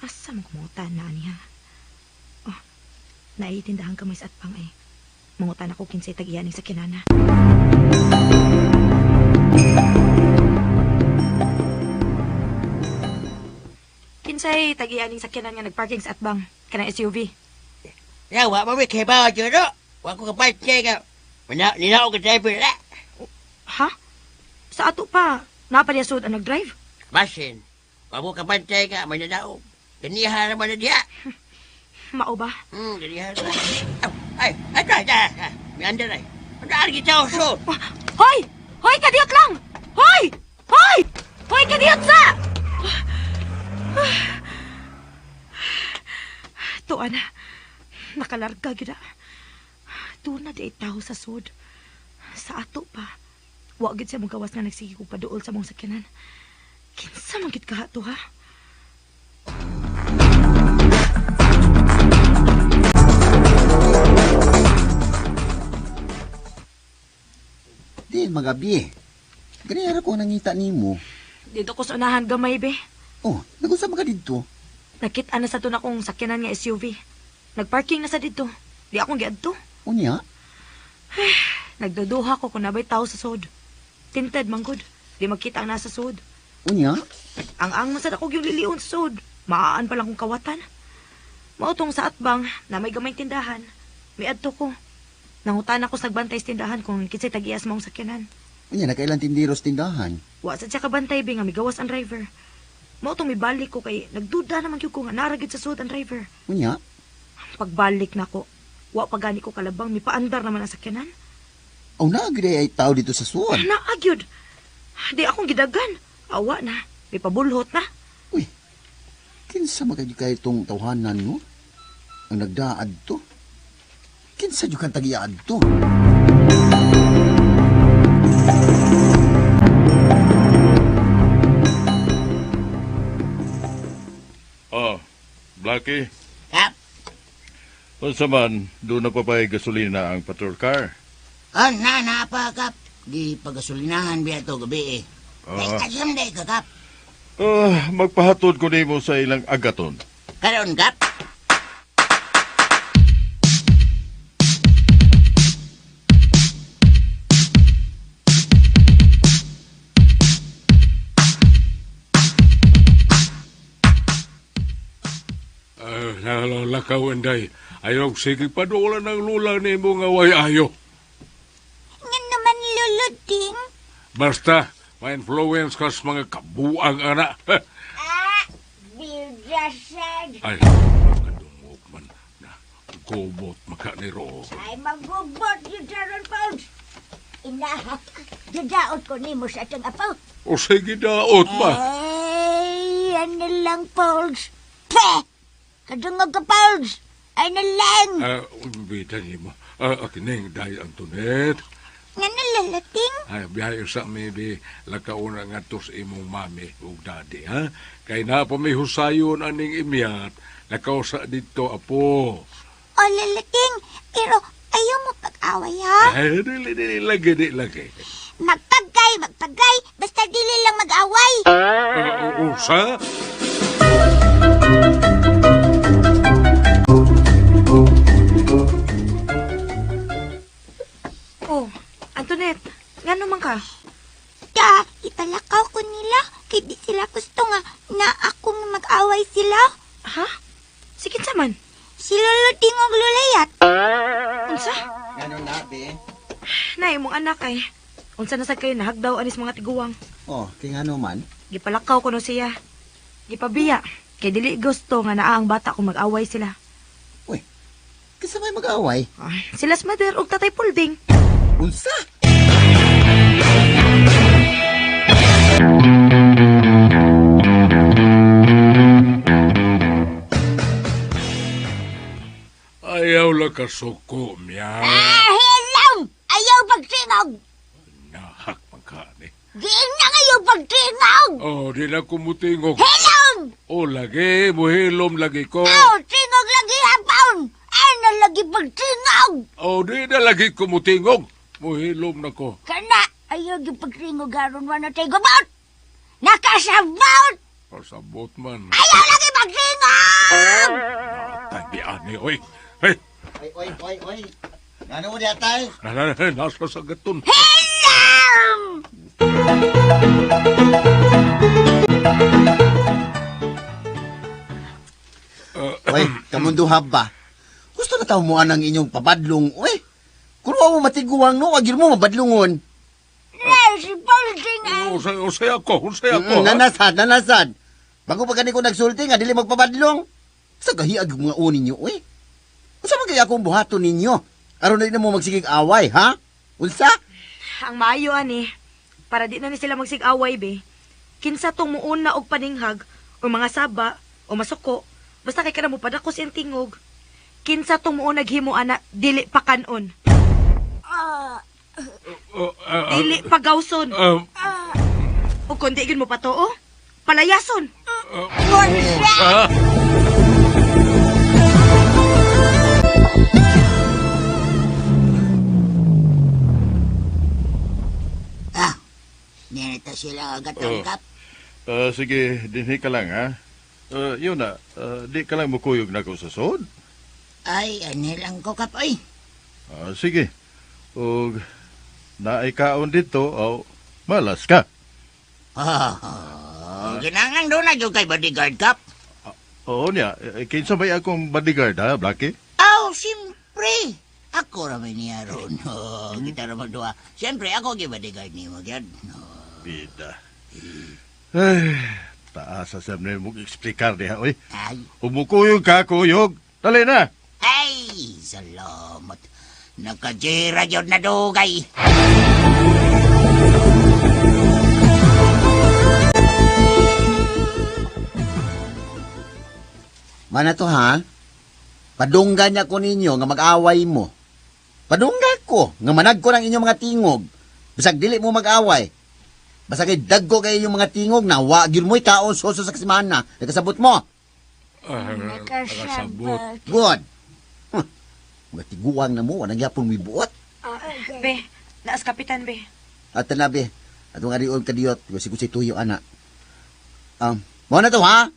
Asa mo kumangutan na niya? Oh, naitindahan ka may sa atpang eh. Mangutan ako kinsay tag-iyaning sa kinana. Kinsay tag-iyaning sa kinan nga nagparking sa atbang. Kanang SUV. Yawa, mami, kaya ba ako dyan, wala ko kapag ka. Ninaw ka driver na. Ha? Sa ato pa, napaliasod ang nag-drive? Basin, wala ko kapag ka, may nanaw. Ganihan naman na diya. Mao ba? Ganihan naman. Ay, may andar ay. Andar kita uso. Hoy! Hoy, kadiyot lang! Hoy! Hoy! Hoy, kadiyot sa! Tuan na. Nakalarga gina. Doon na di tao sa sud. Sa ato pa. Wagid siya mong gawas nga nagsige ko paduol sa mong sakyanan. Kinsa man gid ka to ha? Di, magabi. Ganyan ako nangita nimo. Dito ko sa unahan gamay be. Oh, nag-usap ka dito. Nakita na sa to na kong sakyanan nga SUV. Nagparking na sa dito. Di akong giadto. Unya? Nagduduha ko kung nabay tao sa sud. Tinted manggod. Di magkita ang nasa sud. Unya? Ang masad ako yung lilion sa sud. Maaan pa lang kong kawatan. Mautong sa atbang na may gamay tindahan. May adto ko. Nangutan ako sa nagbantay sa tindahan kung kinsay tag-iyas mong sakyanan. Unya, nakailan tindiros tindahan. Wa sa siya kabantay be nga may gawas ang driver. Mautong may balik ko kay nagduda naman yung ko nga naragid sa sud ang driver. Unya? Pagbalik na ko, wa pagani ko kalabang may paandar naman ang sakyanan. Oh, naagri ay tao dito sa suwan. Naagyod. Di akong gidagan. Awa na. May pabulhot na. Uy, kinsa magagyo kayo itong tawhanan mo? Ang nagdaad to? Kinsa dyo kang tagiyaad to? Oh, Blackie. Kap, Unsa man, doon na pa ba'y gasolina ang patrol car? Na pa, Kap. Di pagasolinahan biya to gabi eh. Asam day ka, Kap. Magpahatod ko nimo sa ilang agaton. Karon, Kap. Lakaw, Inday. Ayaw, sige pa doon ng lula ni mo nga way ayo. Nga naman luluting. Basta, ma-influence ka sa mga kabuang anak. Biljasad. Ay, kadungog man na gubot makaniro. Ay, magubot yung Sharon Pounds. Ina, dadaot ko ni mo sa atong apo. O sige daot ba? Ay, ano lang, Pauls. Peh! Kadungog ka, Pauls. Ano lang. Bita niyo mo. Kining Day Antoinette. Nga nalalating. Ay, biyahe sa maybe lakauna nga to sa imong mami o daddy, ha? Kay na pa may husayon aning imyat, lakaw sa dito, apo. O, lalating. Pero ayaw mo pag-away, ha? Ay, dili, lagi. Magpagay. Basta dili lang mag-away. Usa? Oh, Antoinette, nga naman ka? Ipalakaw ko nila. Kaya di sila gusto nga na akong mag-away sila. Ha? Sige man. Si Lolo Tingog Lulayat. Unsa? Ano na, be? Nay, mong anak ay. Unsa na sad kayo nahagdaw anis mga tiguwang. Oh, kaya nga naman. Gipalakaw ko no siya. Gipabiya. Kay dili gusto nga naa ang bata kung mag-away sila. Kasi may mag-away. Silas mother og tatay Pulding. Unsa? Ayaw lang kasuko, miya. Hello! Ayaw pagtingog. Nahak magkani. Diin na ngayon pagtingog. Oh, di na kumutingog. Hello! O, lagi, muhilom lagi ko. Tingog lagi hapon. Ano lagi pagtingog? O, di na lagi kumutingog. Muhilom na ko. Kana, ayaw yung pagtingog haron wala tayo gumot. Nakasabot. Pasabot man. Ayaw lagi pagtingog! Tabi ani, oy. Hey, Oy. Ano mo diya, tay? nasa sa gaton. Hello! Oy, kamunduhab ba? Gusto na tao mo anang inyong pabadlong, oy. Kung mo matiguang no, wagir mo mabadlongon. Si Pulding ay. Usay ako. ha? Nanasad. Bago pa gani ko nagsulti nga, dili magpabadlong. Sa gahiag yung mga unin nyo, oy. Unsa man kaya akong buhaton ninyo? Aron na mo magsigig away, ha? Unsa? Ang maayo ani, para di na ni sila magsig-away be. Kinsa tong muuna og paninghag o mga saba o masuko, basta kay kana mo padakos ang tingog. Kinsa tong muuna naghimo ana dili pa kanon. Dili pagawson. O kundi gyud mo patoo, palayason. Nito sila agat-anggap. Sige, dinhi ka lang, ha? Yun na, di ka lang mukuyog na ko sa sod. Ay, anilang ko kapoy. Sige. O, naikaon dito, malas ka. Ginangan doon na yung kay bodyguard kap. Oo niya, kinsa ba akong bodyguard, ha, Blackie? Siyempre. Ako raman niya ron. Kita naman doa. Siyempre, ako kay bodyguard niyo yan. Bida. Ay, taas sa sabi mong eksplikar diha, oy. Ay. Umukuyog ka, kuyog. Dali na. Ay, salamat. Nakajira yun na dugay. Mana to, ha? Padunggan niya ko ninyo nga mag-away mo. Padunggan ko nga manag ko ng inyong mga tingog. Basag dili mo mag-away. Basta kay daggo kayo yung mga tingog na wagir mo'y kaon soso sa kasimana. Nakasabot mo. Nakasabot. Good. Mga tiguang na mo, wanang yapon mo ibuot. Be, naas kapitan be. At tanabi, atong ariol kadiyot, si tuyo anak. Mo na to, ha?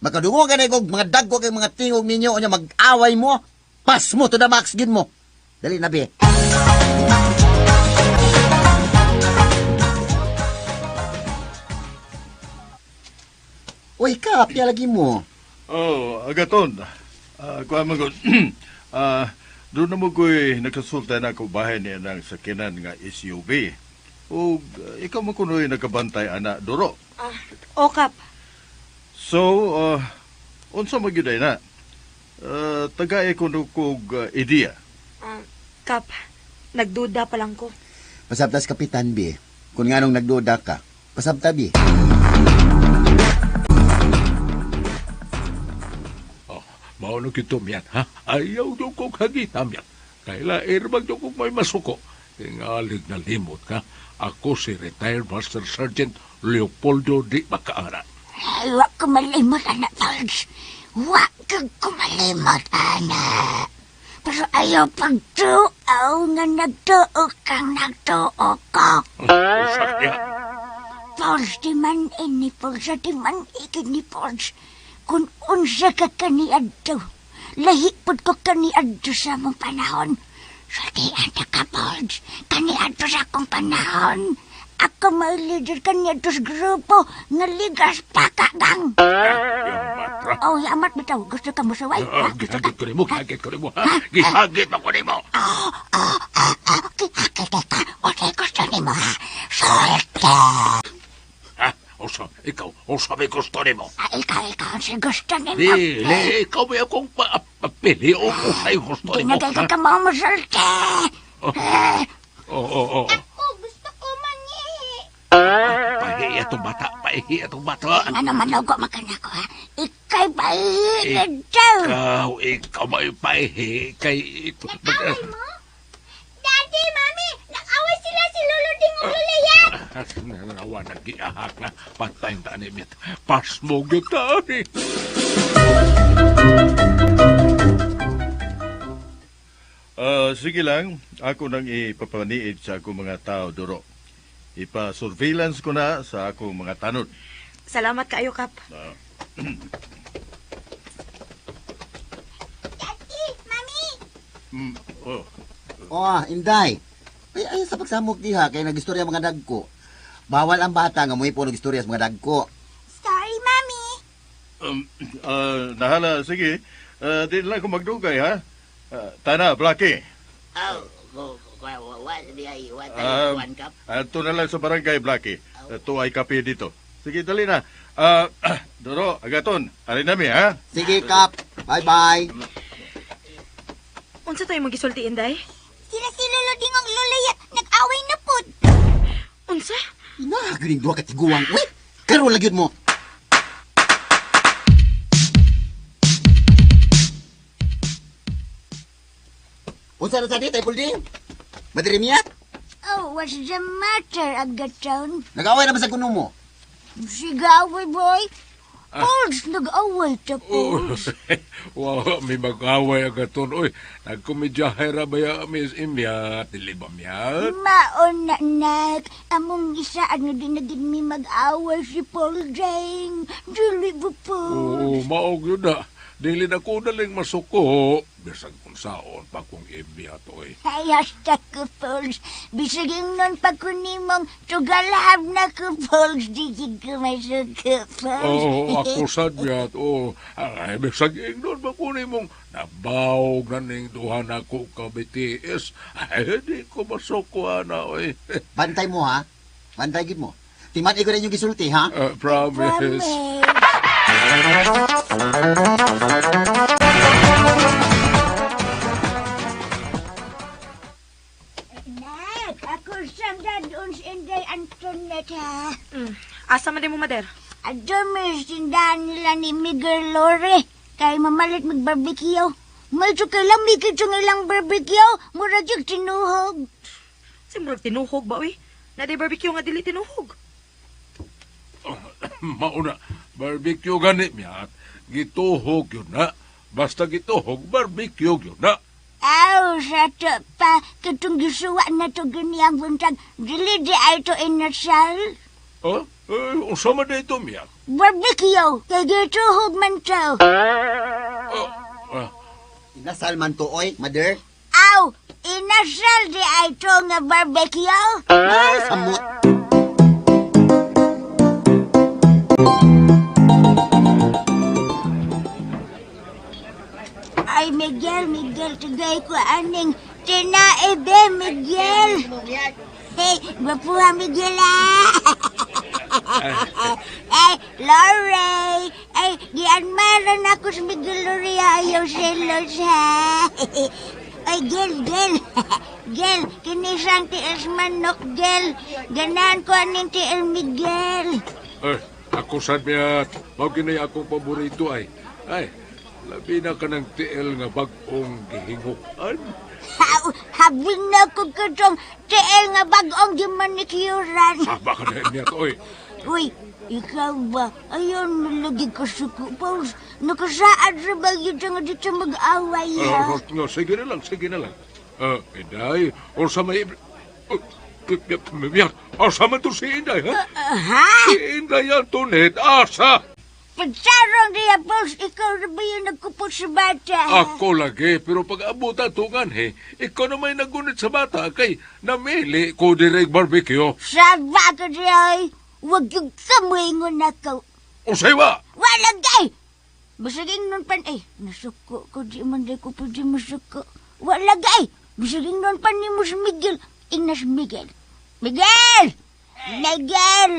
Makadungo ka na kong mga daggo kay mga tingog ninyo o niya mag-away mo, pas mo to the max gin mo. Dali na, be. Uy, Kap, lagi mo. Agaton. Kuha mo ko. Doon na mo ko'y nagkasulta na ako bahay niya ng sakinan nga SUV. O ikaw mo kuno'y nagkabantay, anak, Doro. O Kap. So, unsa magyuday na? Tagay ko kog ideya. Kap, nagduda pa lang ko. Pasabtas kapitan, bi. Kung nga nung nagduda ka, pasabta, bi. Maunong kito miyan, ha? Ayaw yung kong hagita miyan. Kaila erbag yung kong may masuko. Tingalig na limot ka. Ako si retired Master Sergeant Leopoldo Di Macaara. Ay, wag ko malimot, anak Tolds. Wag ko malimot, anak. Pero ayaw pagtuaw nga nagtuo kang nagtuo ko. Sakya. Tolds, di man ini, Tolds, di man ikini, Tolds. Kung unsa ka kaniadto, lahi pud ko kaniadto sa mong panahon. So di anda ka, Tolds, kaniadto sa akong panahon. Ako may leader kaniadto sa grupo nga ligas pakagang. Yamat ra. Oh, yamat bitaw. Gusto ka mo saway? Gihagit ko nimo, gihagit ko nimo, ha? Gihagit ako nimo. Kihakit ka. O di gusto ni mo, ha? Sorte. Osa, ikaw, may gusto nimo. Ikaw, si gusto ni mo. Dili, ikaw may akong pili o usay gusto nimo. Dinagay ka mo sorte. Oo. Ako, gusto ko mangihi. Pahihi atong bata. Ano manogo makana ko, ha? Ika'y pahihi na daw. Ikaw may pahihi kay ito. Nag-away mo? Daddy, Mami, nag-away sila si Lolo Ding o Lulayat. Nanawa nag-iahak na patay na nimit. Pasmo gitari. Sige lang, ako nang ipapaniid sa akong mga tao, Duro. Ipa-surveillance ko na sa akong mga tanod. Salamat kaayo, Kap. Daddy, Mami. Inday. Ay, sa pagsamok diha, kaya nag-istorya mga dagko. Bawal ang bata nga mo po nag-istorya sa mga dagko. Sorry, Mami. Nahala, sige. Di lang ako magdugay, ha? Tana, Blackie. Ito na lang sa barangay, Blackie. Ito ay kape dito. Sige, dali na. Doro, agaton. Alin nami, ha? Sige, Kap. Bye-bye. Unsa tayo magisulti, Inday? Sila si Lolo Ding o Lulayat. Nag-away na po. Unsa? Nagaling duha ka tiguang. Uy, karo lagyod mo. Unsa na sa dito, Puldi? Madirimiat? Oh, what's the matter, Agaton? Nag-away na ba sa kuno mo? Sigaway, boy. Pauls, nag-away ta, Pauls. Wow, may mag-away agaton. Uy, nagkumidyahe ra ba ya, Miss Imya? Dili ba miya? Maon na, nak. Among isa, ano din na din may mag-away si Paul Jane. Dili ba, Pauls? Oo, maog yun na. Dili na ko naling masuko. Bisag kung saon pa kung Imya to eh. Ay, hasta ko, Pauls. Bisag yung nun pa kunimong tugalahab na ko, Pauls. Di ko may suko, Pauls. Oo, ako sadyat. Oo, ay, bisag ingnon ba ko mong nabawag na ning duha na ko ka BTS. Ay, di ko masuko na, oy. Bantay mo, ha? Bantay gid mo. Timat ko rin yung gisulti, ha? Promise. Nak, ako siyang dadun si Inday Antoinette, ha? Asa man din mo, Mader? Adun may sindahan nila ni Miguel Lore. Kay mamalit mag-barbecue. Medyo kailang mikit yung ilang barbecue. Mura yung tinuhog. Simurag tinuhog ba, uy? Naday barbecue nga dili tinuhog. Mauna, barbecue gani miya. Gituhog yun na. Basta gituhog, barbecue yun na. Aw, sa to pa. Katong gisuwa na to ganiyang buntag. Dili di ay to inasal. Ha? Usama na ito miya. Barbecue. Kay gituhog man to. Inasal man to, oy, mother. Aw, inasal di ay to nga barbecue. Ay, samot. Ay, Miguel, tugay ko aning tinaibe, Miguel. Hey, gwapuha, Miguel, ah. Ay, Lore. Ay, gianmaran ako sa Miguel Lore, ayaw selos, ha. Ay, gel. Gel, kinisang tiis manok, gel. Ganan ko aning tiil Miguel. Ay, ako sad miyat. Mao kinay akong paborito ay. Ay, labi na ka ng tiil nga bag-ong gihingukan. Habing na ko katong tiil nga bagong gimanikuran. Saba ka na miyat, oy. Uy, ikaw ba? Ayun, lagi ka suko, Paus. Nakasaad sa bagyo nga dito mag-away, ha? No, sige na lang. Inday, or sa may... Miyat, asa man to si Inday, ha? Ha? Si Inday yan to, Ned, asa? Pagsarong diya, Paus, ikaw na ba yung nagkupot sa bata? Ako lagi, pero pag abutan tungan, he, ikaw na may nagunit sa bata, kay namili ko direk barbecue. Saba ka diya, ay. Huwag yung kamuingon na ka. O sa'yo Walang gay! Basaging nun pan, nasuko ko, di man di ko po di masuko. Walang gay! Basaging nun pan ni mo si Miguel. Ingnas Miguel. Miguel! Miguel!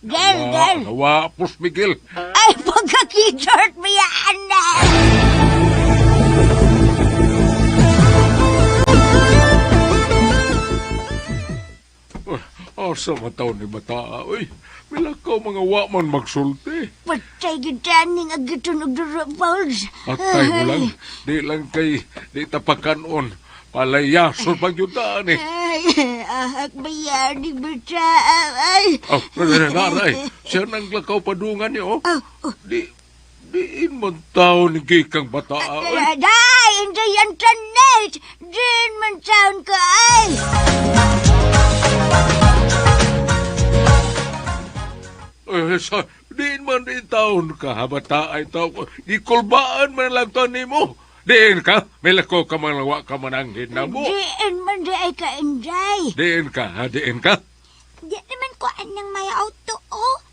Gel! Nawapos, Miguel. Ay, pagkakitort mo yan na! Asa mataw ni bata, oy. Milakaw mga waman magsulti. Patay gitaning agaton og duro, Pauls. Atay mo lang, di lang kay, di tapakanon. Palayason pagyudaan eh. Ay, ahak bayani bata. Ay. Naray, siya nang lakaw padungan niyo. Diin man tao ni Gikang bata. Day, hindi yan tanet. Diin man taon ka, ay. Diin man din taon ka, bata ay tao ko. Ikulbaan man lang taon ni mo. Diin ka, may lakaw ka man lawa ka man ang hinamo. Diin man di ay ka, Inday. Diin ka. Di naman ko anang may auto,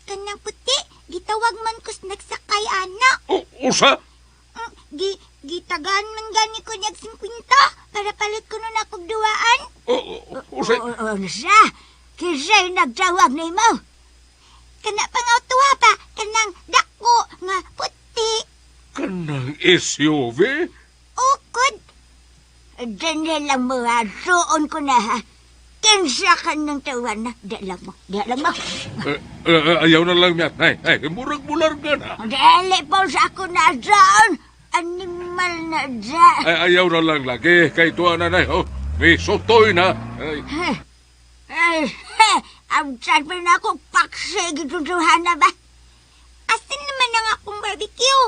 kanang puti. Gitawag man ko nagsakay, anak. Usa? Gitagan man gani ko niyag 50 para palit ko nun akong duwaan. Usa? Ano siya? Kisa'y nagtawag na mo. Kana pang auto pa, kanang dako nga puti. Kanang SUV? Ukod. Daniel lang mo ha, doon ko na ha. Kinsa ka ng tawan na. Di lang mo. Ayaw na lang niya. Ay, murag-mular ka na. Dali po sa ako na doon. Animal na dyan. Ay, ayaw na lang lagi. Kay tuwa na na. May sotoy na. Ang chan pa na ako paksay gitutuhan na ba? Asan naman ang akong barbecue?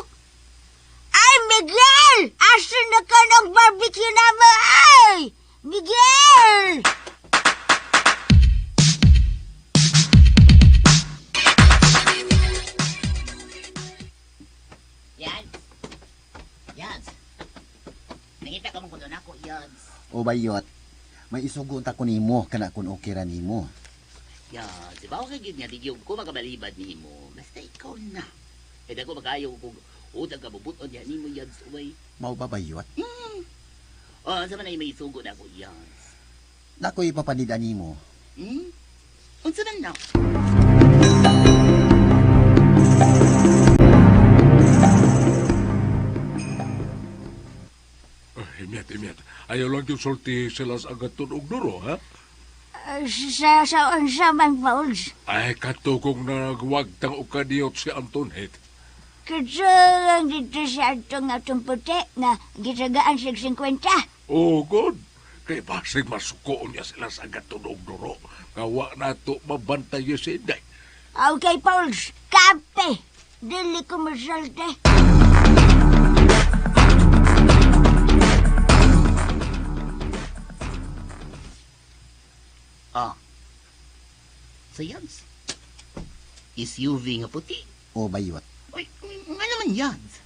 Ay, Miguel! Asan na ka ng barbecue na ba? Ay! Miguel! Yans. Nangita ka mong kundo na ako, Yans. O bayot, may isugon ta ko nimo kana kun okay ra nimo. Yans, di ba ako kagid nga di ko makabalibad nimo. Basta ikaw na. Eh dako magayo ko utang ka bubuton yan nimo, Yans, uway. Mao ba bayot? Sa man ay may isugo na ako, Yans. Nako ipapanid nimo. Unsa man na? Imyat. Ayaw lang yung sulti sila sa agaton og duro, ha? Sa unsa man, Pauls? Ay, katugong nagwag tang ukadiyot si Antonet. Katsulang dito sa atong puti nga gitagaan siya 50. Oh, good. Kay basig masuko niya sila sa agaton og duro. Kawa na to mabantay si Inday. Okay, Pauls. Kape. Dili ko masalte. So, Yans. SUV nga puti. O bayot. Uy, nga naman, Yans.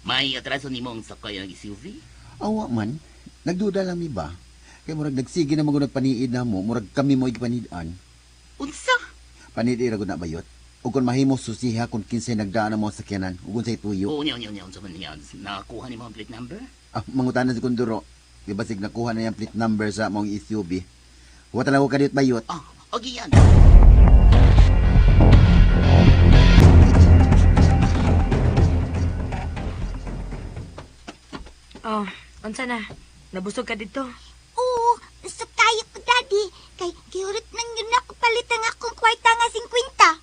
May atraso ni mong sakay ng SUV? Awa man, nagduda lang mi ba? Kay murag nagsige na mga nagpaniid na mo, murag kami mo igpanidan. Unsa? Paniid ra gud na bayot. Ug kun mahimo susiha kung kinsay nagdaan na mo sa sakyanan, ug unsay tuyo. Oo, unsa man, Yans. Nakakuha ni mong plate number? Mangutanan si Kunduro. Di basig nakuha na yung plate number sa mong SUV. Huwag talaga ko kadiyot bayot. Okay, Yans. Oh, unsa na? Nabusog ka dito. Oo, sa kayo ko, Daddy. Kay giurit nang yun ako palit ang akong kwarta nga 50?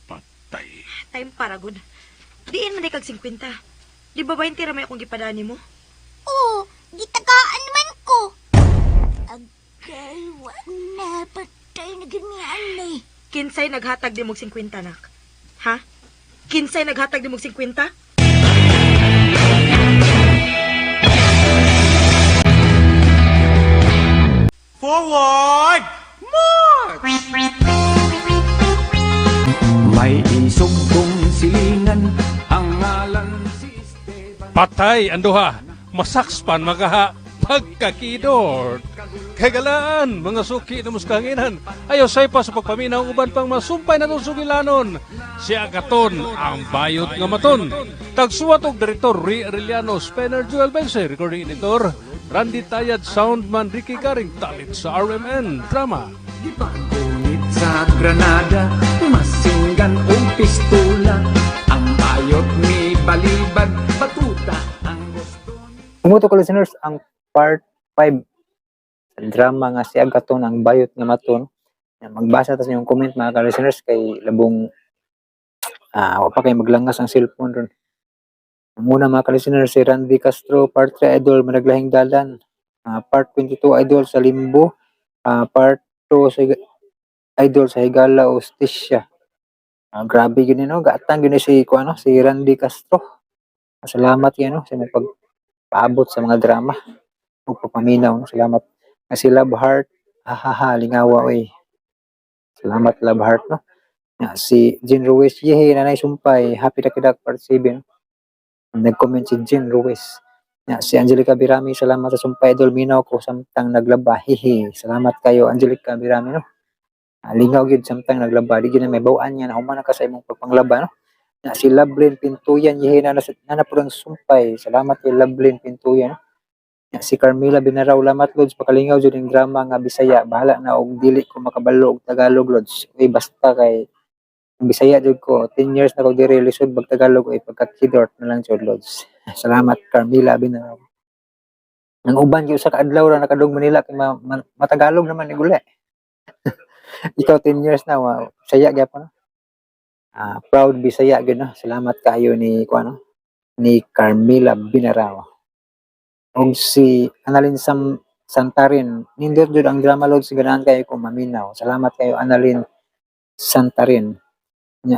Patay. Time para good. Diin man kag 50. Di ba 20 ra may akong gipadani mo? 50. Oo, gitagaan naman ko. Agay, na patay na ganyan eh. Kinsay naghatag di mog 50 nak? Ha? Kinsay naghatag di mog 50? Forward! March! May isog kong silingan, ang ngalan si Esteban. Patay ang duha. Masakspan magaha pagkakidor. Kagalaan, mga suki na muskanginan. Ayaw say pa sa pagpaminaw uban pang masumpay na itong sugilanon. Si Agaton, ang bayot nga maton. Tagsuwat og Direktor Ri Arellano, Spanner Joel Bense, recording editor, Randy Tayad, soundman Ricky Garing, talit sa RMN Drama. Gipagunit sa Granada, masinggan o pistola. Ang bayot ni balibad, batuta ang gusto ni... Umuto ka listeners ang part 5 sa drama nga si Agaton ang bayot nga maton. Magbasa tas yung comment mga ka-listeners kay labong wa pa kay maglangas ang cellphone ron. Ang una mga ka-listeners si Randy Castro, part 3 idol Managlahing Dalan, part 22 idol sa Limbo, part 2 sa idol sa Higala Ostisya. Grabe gini no, gatang gini si si Randy Castro. Salamat yan no sa mga pagpaabot sa mga drama o pagpaminaw no. Salamat si Love Heart, lingawa oy. Salamat Love Heart no. Si Jean Ruiz, yehe nanay sumpay, happy na kidak part 7 no? Nag-comment si Jean Ruiz. Si Angelica Birami, salamat sa sumpay idol minaw ko samtang naglaba. Salamat kayo Angelica Birami no. Lingaw gid samtang naglaba, di gid na may bawaan niya na humana ka sa imong pagpanglaba no. Si Lovelyn Pintuyan, yehe na purang sumpay. Salamat kay Lovelyn Pintuyan. Si Carmela Binaraw, lamat Lods, pakalingaw jud ning drama nga Bisaya. Bahala na og dili ko makabalo og Tagalog Lods. Uy basta kay Bisaya jud ko. 10 years na ko diri lisod bag Tagalog ay pagka-kidort na lang jud Lods. Salamat Carmela Binaraw. Ang uban gyud sa kaadlaw ra nakadong Manila kay matagalog naman ni guli. Ikaw 10 years na Bisaya gyapon no. Proud Bisaya gyud no. Salamat kayo ni ni Carmela Binaraw. Og si Annalyn Santarin, nindot jud ang drama Lods ganahan kayo ko maminaw. Salamat kayo Annalyn Santarin.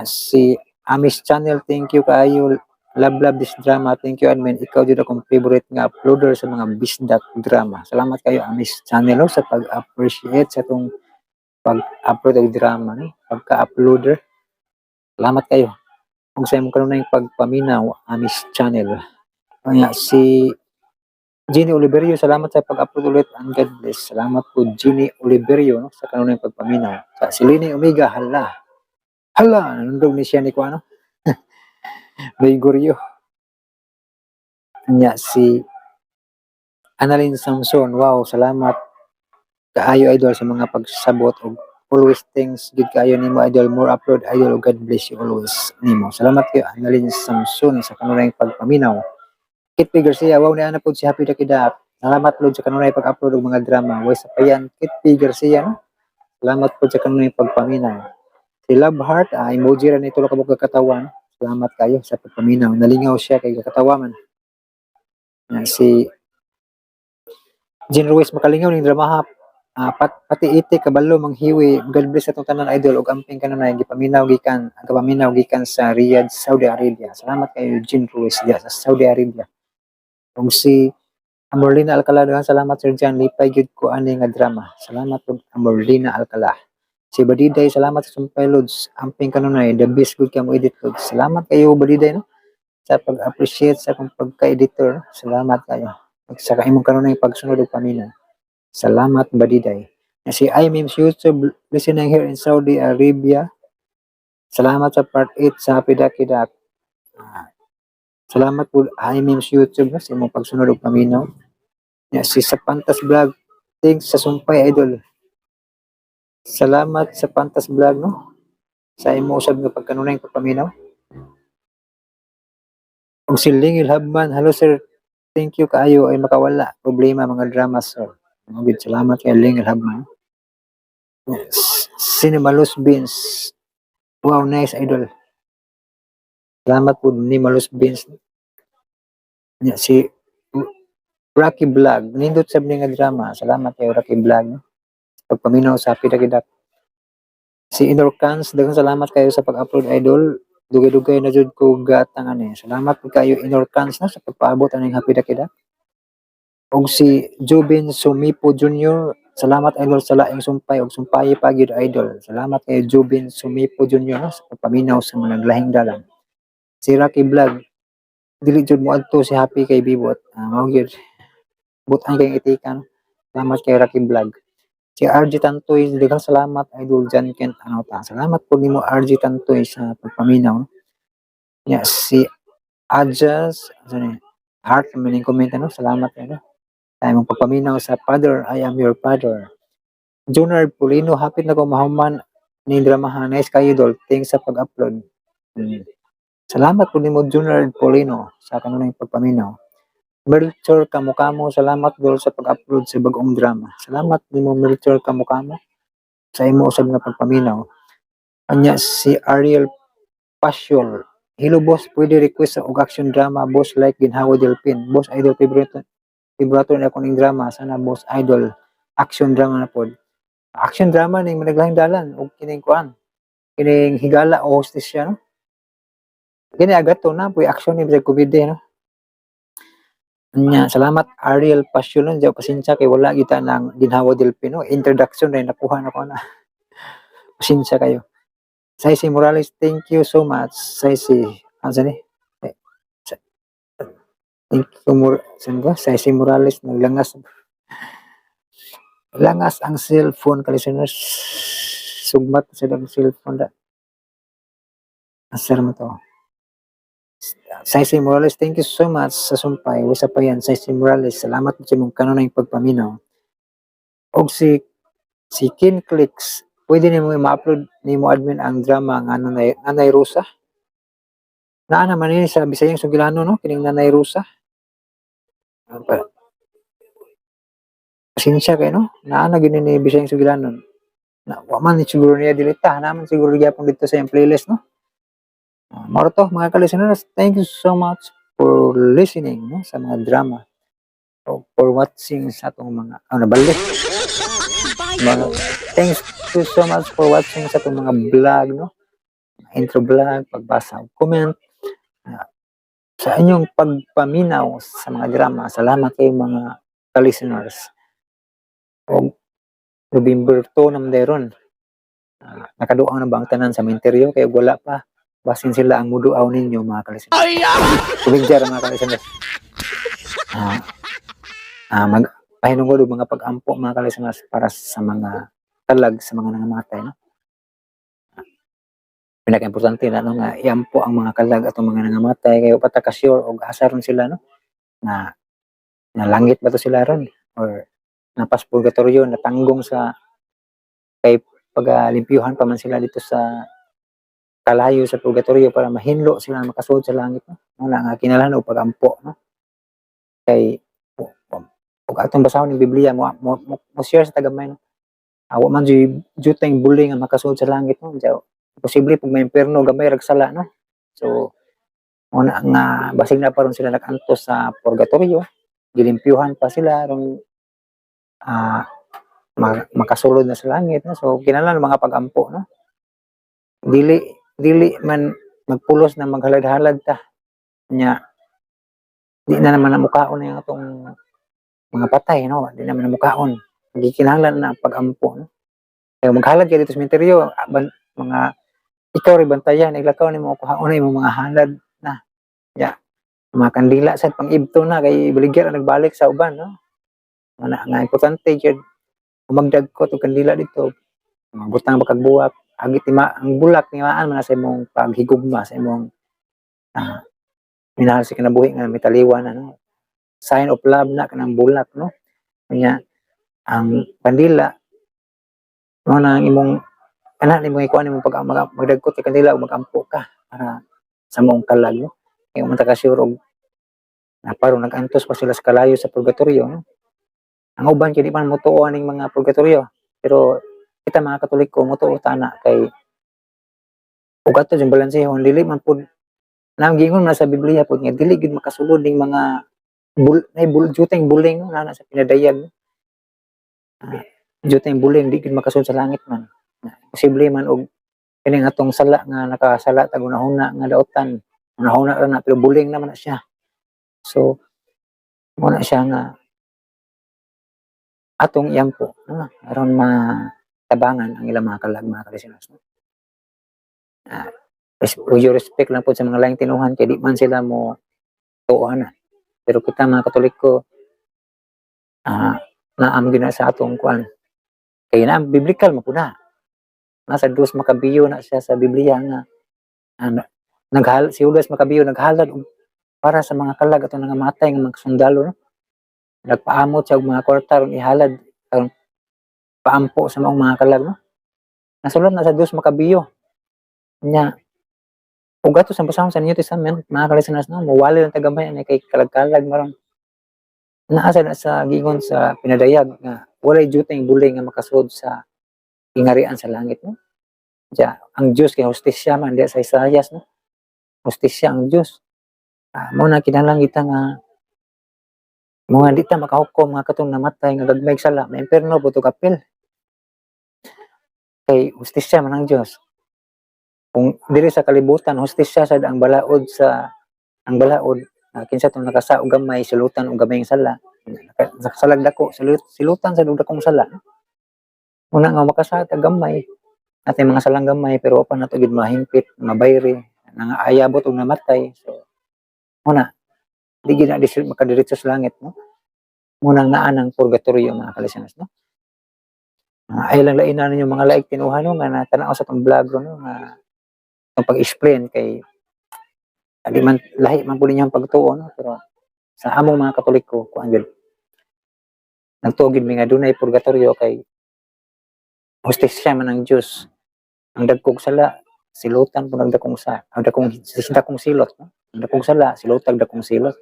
Si Amis Channel, thank you kayo. Love this drama. Thank you admin. Ikaw jud akong favorite nga uploader sa mga bisdak drama. Salamat kayo Amis Channel sa pag-appreciate sa tong pag-upload og drama no. Pagka-uploader. Salamat kayo. Kung sa imong kanunay pagpaminaw Amis Channel. Si Jenny Oliverio, salamat sa pag-upload ulit and God bless. Salamat po Jenny Oliverio no, sa kanunay pagpaminaw. Si Lini Omega, nanundog ni siya ni May Guryo. Si Annalyn Samson, wow, salamat kaayo idol sa mga pagsabot og always thanks gid kayo nimo idol, more upload idol, God bless you always nimo. Salamat kayo Annalyn Samson sa kanunay pagpaminaw. Kit P. Garcia, wow na po si Happy Dakida. Salamat Lord sa kanunay pag-upload ng mga drama. Way sa payan, Kit P. Garcia, no? Salamat po sa kanunay pagpaminaw. Si Love Heart, emoji rin ito kabuk katawan. Salamat kayo sa pagpaminaw. Nalingaw siya kay kakatawa man. Si Jean Ruiz, makalingaw ng drama pati iti kabalo manghiwi. God bless atong tanan idol og amping kanunay gipaminaw gikan sa Riyadh, Saudi Arabia. Salamat kayo Jean Ruiz sa Saudi Arabia. Kung si Amorlina Alcala, salamat Sir John, lipay gid ko ani nga drama. Salamat po Amorlina Alcala. Si Badiday, salamat sa sumpay Lods, amping kanunay, the best good ka mo edit Lods. Salamat kayo Badiday no sa pag-appreciate sa akong pagka-editor. Salamat kayo. Sa imong kanunay pagsunod og paminaw. Salamat Badiday. Si iMemes YouTube listening here in Saudi Arabia. Salamat sa part 8 sa Happy Dakidak. Salamat po iMemes YouTube sa imong pagsunod og paminaw. Si Sapantas Vlog, thanks sa sumpay idol. Salamat sa Pantas Vlog no sa imong usab nga pagkanunay pagpaminaw. Og si Lingil Habman, hello sir. thank you kaayo ay makawala problema mga drama sir. Mga salamat kay Ling Habman. Cinemalus Beans. Wow, nice idol. Salamat po ni Malus Beans. Si Rocky Vlog. Nindot sa nga drama. Salamat kay Rocky Vlog. Pagpaminaw sa Pidakidak. Si Inorcans, daghang salamat kayo sa pag-upload idol. Dugay-dugay na jud ko gatang ani. Salamat po kayo Inorcans na sa pagpaabot aning Happy Dakidak. Og si Jubin Sumipo Jr. Salamat idol sa laing sumpay og sumpayi pa gyud idol. Salamat kay Jubin Sumipo Jr. sa pagpaminaw sa mga naglahing dalan. Si Rocky Vlog, dili jud mo adto si Happy kay Bibot. Mao gyud. Butan kay itikan. Salamat kay Rocky Vlog. Si RG Tantoy, daghang salamat idol John Kent Anota. Salamat po nimo RG Tantoy sa pagpaminaw. Ya si Adjas, heart maning comment ano. Salamat ano. Tayo mong pagpaminaw sa Father, I am your father. Junard Pulino, hapit na ko mahuman ni dramahan. Nice kayo dol. Thanks sa pag-upload. Salamat po nimo Junard Pulino sa kanunay pagpaminaw. Melchor Kamukamo, salamat dol sa pag-upload sa bagong drama. Salamat nimo Melchor Kamukamo sa imo usab nga pagpaminaw. Anya si Ariel Pasyol. Hello boss, pwede request sa og action drama boss like Ginhawa Delpin. Boss idol favorite na akong drama sana boss idol action drama na pod. Action drama ning managlahing dalan og kining kuan. Kining higala o hostesya no. Kini agato na puy action ni bisag komedya no. Nya, salamat Ariel Pasyulon. Diyo, pasensya kay wala kita ng Ginhawa Delpin. No? Introduction na nakuha na ko na. Pasensya kayo. Saisi Morales, thank you so much. Saisi, ano ni? Thank you, Saisi Morales, naglangas. Langas ang cellphone, kalisuners. Sugmat sa ang cellphone da. Asar mo to. Saisi Morales, thank you so much sa sumpay. Wasa pa yan, Saisi Morales. Salamat sa mong kanunay pagpaminaw. Og si Kin Clicks, pwede ni mo ma-upload ni mo admin ang drama nga Nanay Rosa. Naa naman yun sa Bisayang Sugilano, no? Kining Nanay Rosa. Pasensya kayo, no? Naa na gini ni Bisayang Sugilano. Waman siguro niya dilita. Naman siguro gyapon dito sa yung playlist, no? Moro to, mga ka-listeners, thank you so much for listening no, sa mga drama o for watching sa itong mga nabalik. Thanks you so much for watching sa itong mga vlog, no? Intro vlog, pagbasa, comment. Sa inyong pagpaminaw sa mga drama, salamat kayo mga ka-listeners. O November 2 naman deron. Nakaduang na ba ang tanan sa minteryo? Kaya wala pa. Basin sila ang muduaw ninyo mga kalisunod. Kubigjar mga kalisunod. Pahinungod mga pag-ampo mga kalisunod para sa mga talag sa mga nangamatay. No? Pinaka-importante na no, nga iampo ang mga kalag at mga nangamatay kayo pataka-sure o asaron sila no? Na langit ba to sila ron? Or napas purgatorio, natanggong sa kay pag-limpyuhan pa man sila dito sa kalayo sa purgatorio para mahinlo sila makasuod sa langit no wala nga kinahanglan og pagampo no kay ug atong basahon ng Biblia mo share sa tagamay no awa man jutay buling nga makasuod sa langit no diyo posible pag may impierno gamay rag sala no so una nga basig na paron sila nakantos sa purgatorio gilimpyuhan pa sila ron makasulod na sa langit no so kinahanglan mga pagampo no dili man magpulos na maghalad-halad ta nya di na naman namukaon na itong mga patay no di naman namukaon gikinahanglan na pagampo no kaya maghalad kay dito sa sementeryo mga ikaw ri bantayan iglakaw nimo kuhaon na mga halad na ya mga kandila sa pang-ibto na kay baligya nagbalik sa uban no nga importante gyud umagdag ko to kandila dito butang bakagbuwak agit ang bulak timaan man sa imong paghigugma sa imong minahal sa kinabuhi nga mitaliwan ano sign of love na kanang bulak no kanya ang kandila mo na imong ana nimo ikuan imong magdagkot kay kandila ug magampo ka para sa mong kalag no kay man ta ka sure og na parang nag-antos pa sila sa kalayo sa purgatorio, no? Ang uban kay di man motuo ning mga purgatorio, pero kita mga Katoliko motuo tana kay ug ato yung balansehon dili man pud gingon na sa Biblia pud nga dili gid makasulod ning mga juteng buling no, na sa pinadayag. Juteng buling di gid makasulod sa langit man. Posible man og kining atong sala nga nakasala tag hunahuna nga daotan. Hunahuna ra na pero buling naman na siya. So mo na siya nga atong iyampo no, aron matabangan ang ilang mga kalag mga kalisinos. No? Respect lang po sa mga laing tinuhan kay di man sila mo tuohan na. Pero kita mga Katoliko naam gina sa atong kuan. Kay na biblical mo puna. Nasa 2 Makabiyo na siya sa Biblia nga si Judas Makabiyo naghalad para sa mga kalag atong nangamatay nga mga sundalo no. Nagpaamot siya og mga kwarta ron ihalad aron paampo sa mga kalag no. Nasulat na sa 2 Makabiyo. Nya ug ato sa basahon sa New Testament mga kalisinas no, mawali lang tagamay ani kay kalag-kalag maron. Naa na sa giingon sa pinadayag nga walay juteng buling nga makasud sa ingarian sa langit no. Diya, ang Diyos kay hustisya man diya sa Isaias no. Hustisya ang Diyos. Mao na kinahanglan kita nga mga di ta makahukom nga katong namatay nga gagmayg sala, may imperno pud kapil. Kay hustisya man ang Diyos. Kung diri sa kalibutan hustisya sad ang balaod kinsa tong nakasa og gamay silutan og gamay nga sala. Nakasalag dako silutan sa dakong sala. Una nga makasa ta gamay at mga salang gamay pero pa nato gid mahingpit, mabayre, nangaayabot og namatay. So una di gid na makadiretso sa langit no. Muna nga anang purgatorio mga kalisinas no. Ay lang lainan ninyo mga laig tinuhan no nga natanaw sa tong vlog no nga ang pag-explain kay di man lahi man pud ninyong pagtuo no pero sa among mga Katoliko kuan gyud nagtuo gid mi nga dunay purgatorio kay hustisya man ang Dios. Ang dagkog sala silutan pud ang dakong silot no. Ang dakong sala silutag dakong silot.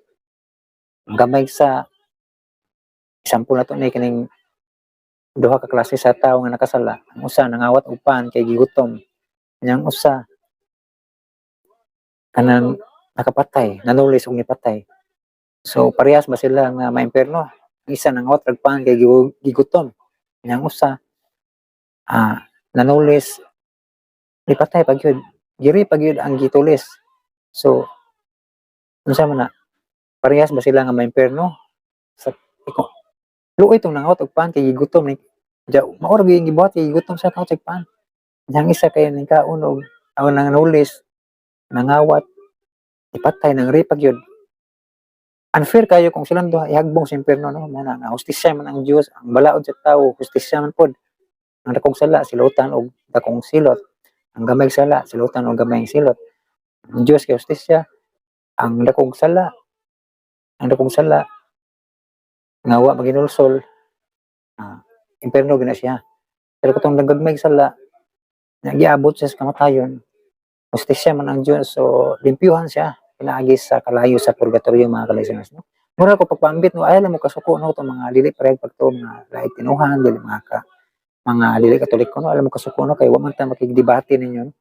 Ang gamay sa example nato ni kining duha ka klase sa tawo nga nakasala. Ang usa nangawat og pan kay gigutom. Yang usa kanang nakapatay, nanulis og nipatay. So parehas ba sila nga maimperno? Ang isa nangawat og pan kay gigutom. Yang usa nanulis nipatay pag yun. Giri pag yun ang gitulis. So unsa man na? Parehas ba sila nga maimperno? Sa luoy itong nangawat og pan kay gigutom ni maor gyud gibuhat kay gigutom sa kawat og pan. Yang isa kay ning kaon og ang nanulis nangawat ipatay nang ripag yun. Unfair kayo kung silang duha ihagbong sa impierno no muna nga hustisya man ang Dios ang balaod sa tawo hustisya man pod. Ang dakong sala silutan og dakong silot. Ang gamay sala silutan og gamay silot. Ang Dios kay hustisya ang dakong sala nga wa maginulsol impierno gina siya. Pero katong nagagmay sala nagiabot siya sa kamatayon hustisya man ang Diyos so limpyuhan siya pinaagi sa kalayo sa purgatorio mga kalisinas no. Mura ko pagpambit no ay alam mo kasuko no to mga dili parehas pagto mga laig tinuhan dili mga dili Katoliko no alam mo kasuko no kay wa man ta makigdebate ninyo no.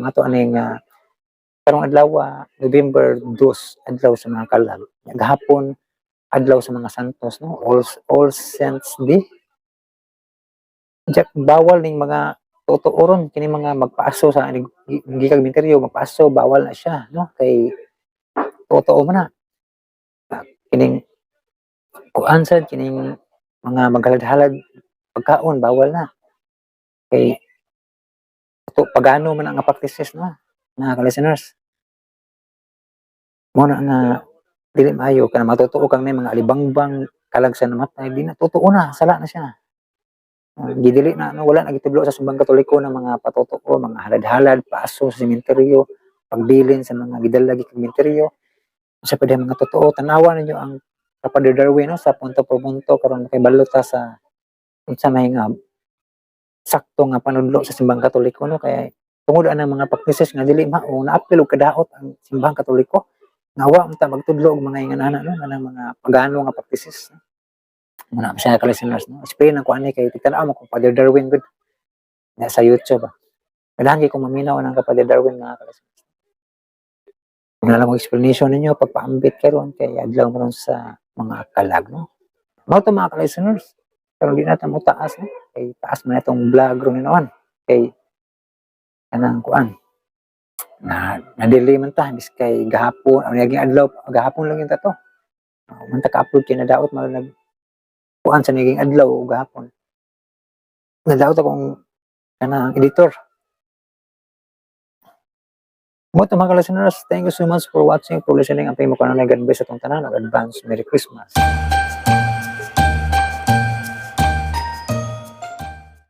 Mga to aning karong adlaw November 2 adlaw sa mga kalag gahapon adlaw sa mga santos no All Saints Day. Bawal ning mga tutuoron kini mga magpaaso sa gikag minteryo magpaaso bawal na siya no kay totoo man na kining kuan sad kining mga maghalad-halad pagkaon bawal na kay pagano man ang practices no mga listeners mo na nga dili maayo kana matutuo kang may mga alibangbang kalag sa namatay di na totoo na sala na siya. Gidili na no, wala na gitudlo sa sumbang Katoliko ng mga patutuo, mga halad-halad, paaso sa sementeryo, pagbilin sa mga gidalagi kag sementeryo. Sa pwede mga totoo, tanawan ninyo ang Kapatid Darwin no, sa punto por punto karon kay balota sa unsa may nga sakto nga panudlo sa simbang Katoliko no kay tungod ang mga practices nga dili mao naapil og kadaot ang simbang Katoliko Nawa mo ta magtudlo og mga inganana no kanang mga pagano nga practices. Muna siya ka listeners no. Explain ang kuan ni kay tigtan-aw mo kung Father Darwin gud na sa YouTube. Kailangan ko maminaw ng Father Darwin mga ka-listeners. Kung na lang mo explanation ninyo pagpaambit karon kay adlaw mo ron sa mga kalag no. Mao to mga ka-listeners. Pero di natin mo taas no. Kay taas man itong vlog ron noon. Kay kanang kuan na-delay man ta bis kay gahapon o naging adlaw gahapon lang yung tato man ta ka-upload kay nadaot man nag kuan sa naging adlaw o gahapon nadaot akong kanang editor mo to mga listeners, thank you so much for watching, for listening. Ang pay mo ko na nag-advise sa itong tanan. Advance Merry Christmas.